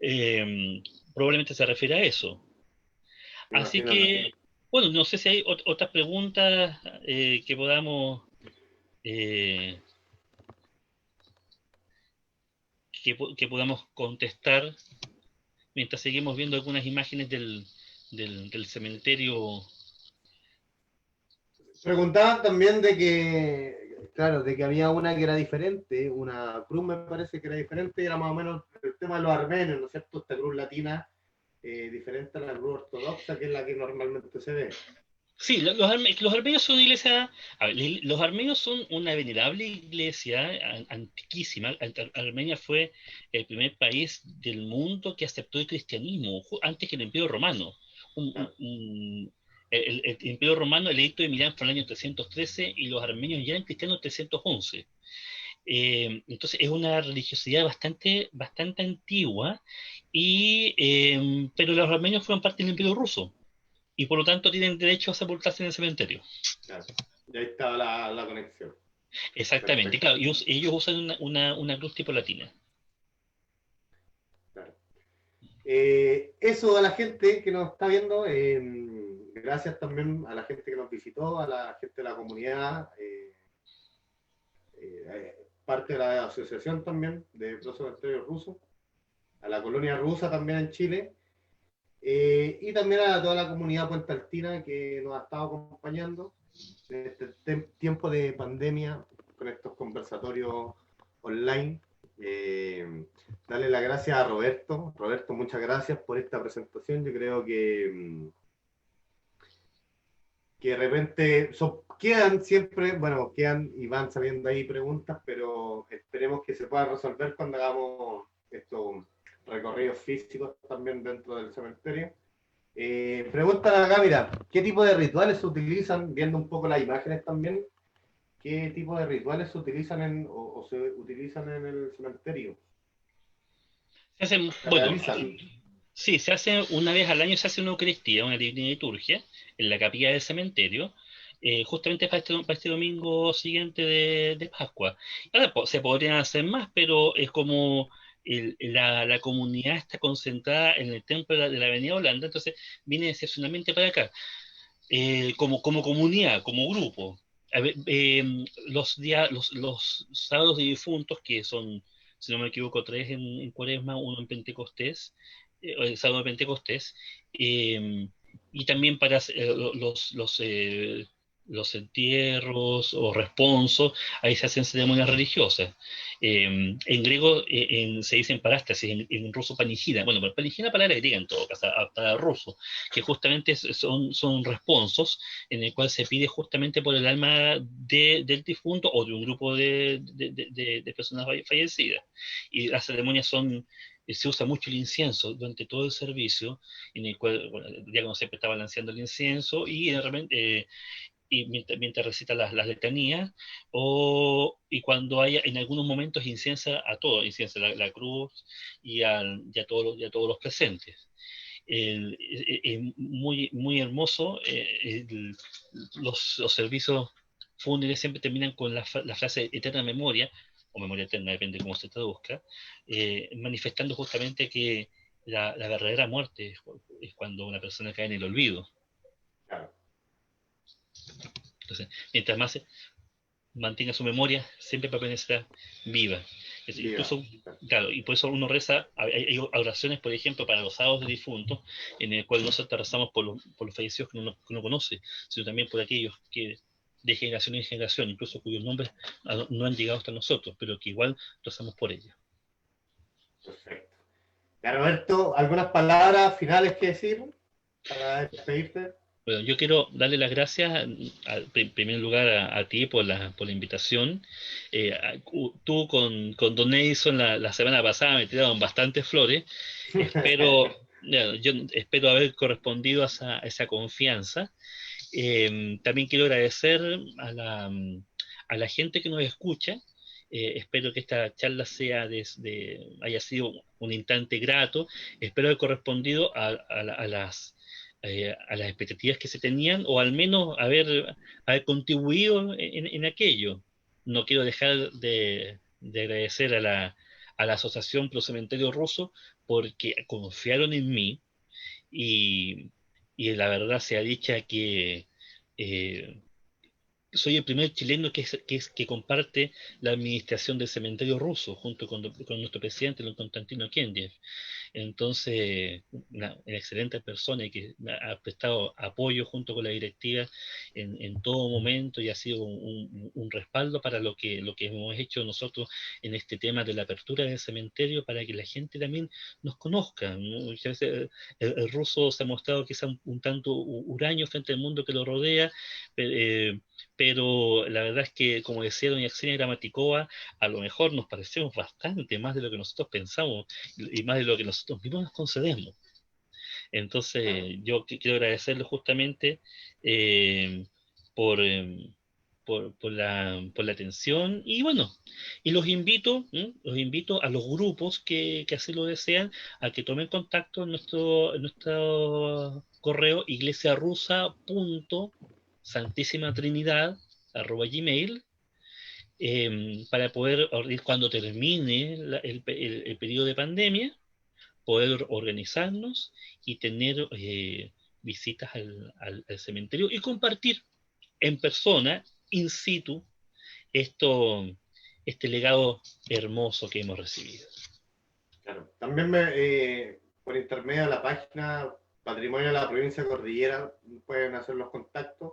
Eh, Probablemente se refiere a eso. Me Así imagino. que, bueno, no sé si hay otras preguntas que eh, que podamos contestar mientras seguimos viendo algunas imágenes del cementerio. Preguntaban también de que, claro, de que había una que era diferente, una cruz me parece que era diferente, y era más o menos el tema de los armenios, ¿no es cierto? Esta cruz latina, diferente a la cruz ortodoxa, que es la que normalmente se ve. Sí, los armenios son una iglesia. A ver, los armenios son una venerable iglesia antiquísima. Armenia fue el primer país del mundo que aceptó el cristianismo antes que el Imperio Romano. Un- un- Claro. un- el Imperio Romano, el edicto de Milán fue en el año 313 y los armenios ya eran cristianos en 311. Entonces es una religiosidad bastante antigua, pero los armenios fueron parte del Imperio Ruso y por lo tanto tienen derecho a sepultarse en el cementerio. Claro. Y ahí estaba la conexión. Exactamente, Perfecto. claro, ellos usan una cruz tipo latina. Claro. Eso a la gente que nos está viendo, gracias también a la gente que nos visitó, a la gente de la comunidad, parte de la asociación también de Pro Cementerio Ruso, a la colonia rusa también en Chile, y también a toda la comunidad puentaltina que nos ha estado acompañando en este tiempo de pandemia con estos conversatorios online. Darle las gracias a Roberto. Roberto, muchas gracias por esta presentación. Yo creo que de repente quedan siempre, bueno, quedan y van saliendo ahí preguntas, pero esperemos que se puedan resolver cuando hagamos estos recorridos físicos también dentro del cementerio. Preguntan acá, mira, ¿qué tipo de rituales se utilizan? Viendo un poco las imágenes también, ¿qué tipo de rituales se utilizan o se utilizan en el cementerio? Se hacen, ¿Se bueno, realizan? sí, se hace una vez al año, se hace una Eucaristía, una divina liturgia, en la capilla del cementerio, justamente para este domingo siguiente de Pascua. Ahora, se podrían hacer más, pero es como la comunidad está concentrada en el templo de la Avenida Holanda, entonces viene excepcionalmente para acá, como comunidad, como grupo. A ver, los sábados de difuntos, que son, si no me equivoco, tres en Cuaresma, uno en Pentecostés, el sábado de Pentecostés, eh, y también para los entierros o responsos, ahí se hacen ceremonias religiosas. En griego se dicen parástasis, en ruso panigida. Bueno, pero panigida es una palabra griega en todo caso, para ruso, que justamente son responsos en el cual se pide justamente por el alma del difunto o de un grupo de personas fallecidas. Y las ceremonias son, se usa mucho el incienso durante todo el servicio, en el cual, bueno, el diácono siempre está balanceando el incienso y de repente, y mientras recita las letanías, y cuando haya en algunos momentos inciensa a todo, inciensa la cruz y a todos los presentes. Muy, muy hermoso. Los servicios fúnebres siempre terminan con la frase eterna memoria, o memoria eterna, depende de cómo se traduzca, manifestando justamente que la verdadera muerte es cuando una persona cae en el olvido. Claro, Entonces, mientras más mantenga su memoria, siempre permanecerá viva. viva. Incluso, claro, y por eso uno reza, hay oraciones, por ejemplo, para los sábados de difuntos, en el cual no solo rezamos por los fallecidos que uno conoce, sino también por aquellos que de generación en generación, incluso cuyos nombres no han llegado hasta nosotros, pero que igual rezamos por ellos. Perfecto. Ya, Roberto, ¿algunas palabras finales que decir para despedirte? Bueno, yo quiero darle las gracias, en primer lugar, a ti por la invitación. Tú con Don Edison la semana pasada me tiraron bastantes flores. Espero, ya, yo espero haber correspondido a esa confianza. También quiero agradecer a la gente que nos escucha. Espero que esta charla haya sido un instante grato. Espero haber correspondido a las expectativas que se tenían, o al menos haber contribuido en aquello. No quiero dejar de agradecer a la Asociación Pro Cementerio Ruso porque confiaron en mí, y, y la verdad sea dicha que eh, soy el primer chileno que comparte la administración del cementerio ruso junto con nuestro presidente, don Constantino Kendiev. Entonces, una excelente persona y que ha prestado apoyo junto con la directiva en todo momento, y ha sido un respaldo para lo que hemos hecho nosotros en este tema de la apertura del cementerio, para que la gente también nos conozca, ¿no? Muchas veces el ruso se ha mostrado quizá un tanto huraño frente al mundo que lo rodea, eh, pero la verdad es que, como decía doña Xenia Gramaticova, a lo mejor nos parecemos bastante más de lo que nosotros pensamos y más de lo que nosotros mismos nos concedemos. Entonces, yo quiero agradecerle justamente eh, por, eh, por la atención, y bueno, y los invito a los grupos que así lo desean, a que tomen contacto en nuestro correo iglesiarusa.santissimatrinidad@gmail, para poder, cuando termine el periodo de pandemia, poder organizarnos y tener visitas al cementerio y compartir en persona, in situ, esto, este legado hermoso que hemos recibido. Claro. También por intermedio de la página Patrimonio de la Provincia de Cordillera pueden hacer los contactos.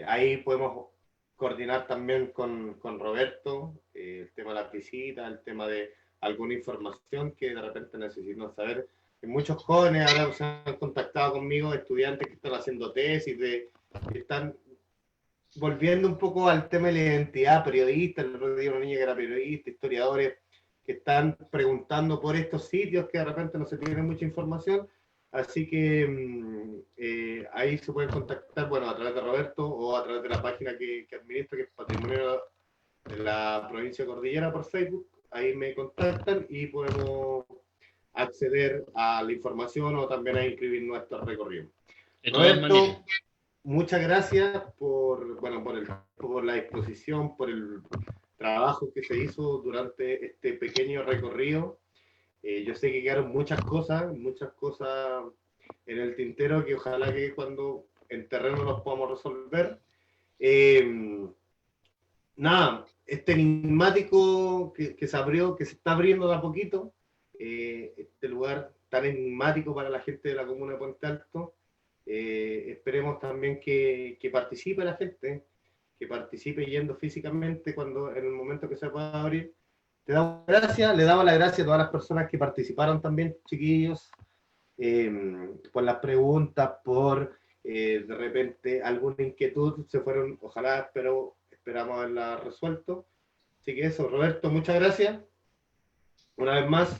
Ahí podemos coordinar también con Roberto el tema de las visitas, el tema de alguna información que de repente necesitamos saber. Muchos jóvenes ahora se han contactado conmigo, estudiantes que están haciendo tesis, que están volviendo un poco al tema de la identidad, periodistas, el otro día una niña que era periodista, historiadores, que están preguntando por estos sitios que de repente no se tiene mucha información. Así que ahí se pueden contactar, bueno, a través de Roberto o a través de la página que administro, que es Patrimonio de la Provincia de Cordillera por Facebook. Ahí me contactan y podemos acceder a la información o también a inscribir nuestro recorrido. De todas maneras, Roberto, muchas gracias por, bueno, por la disposición, por el trabajo que se hizo durante este pequeño recorrido. Yo sé que quedaron muchas cosas en el tintero que ojalá que cuando en terreno los podamos resolver. Nada, este enigmático que se abrió, que se está abriendo de a poquito, este lugar tan enigmático para la gente de la comuna de Puente Alto, esperemos también que participe la gente, que participe yendo físicamente cuando en el momento que se pueda abrir. Te damos gracias, le damos las gracias a todas las personas que participaron también, chiquillos, por las preguntas, por de repente alguna inquietud, se fueron, ojalá, pero esperamos haberla resuelto. Así que eso, Roberto, muchas gracias. Una vez más,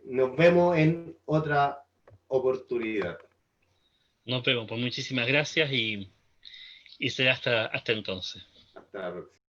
nos vemos en otra oportunidad. nos vemos. Pues muchísimas gracias y será hasta entonces. Hasta la próxima.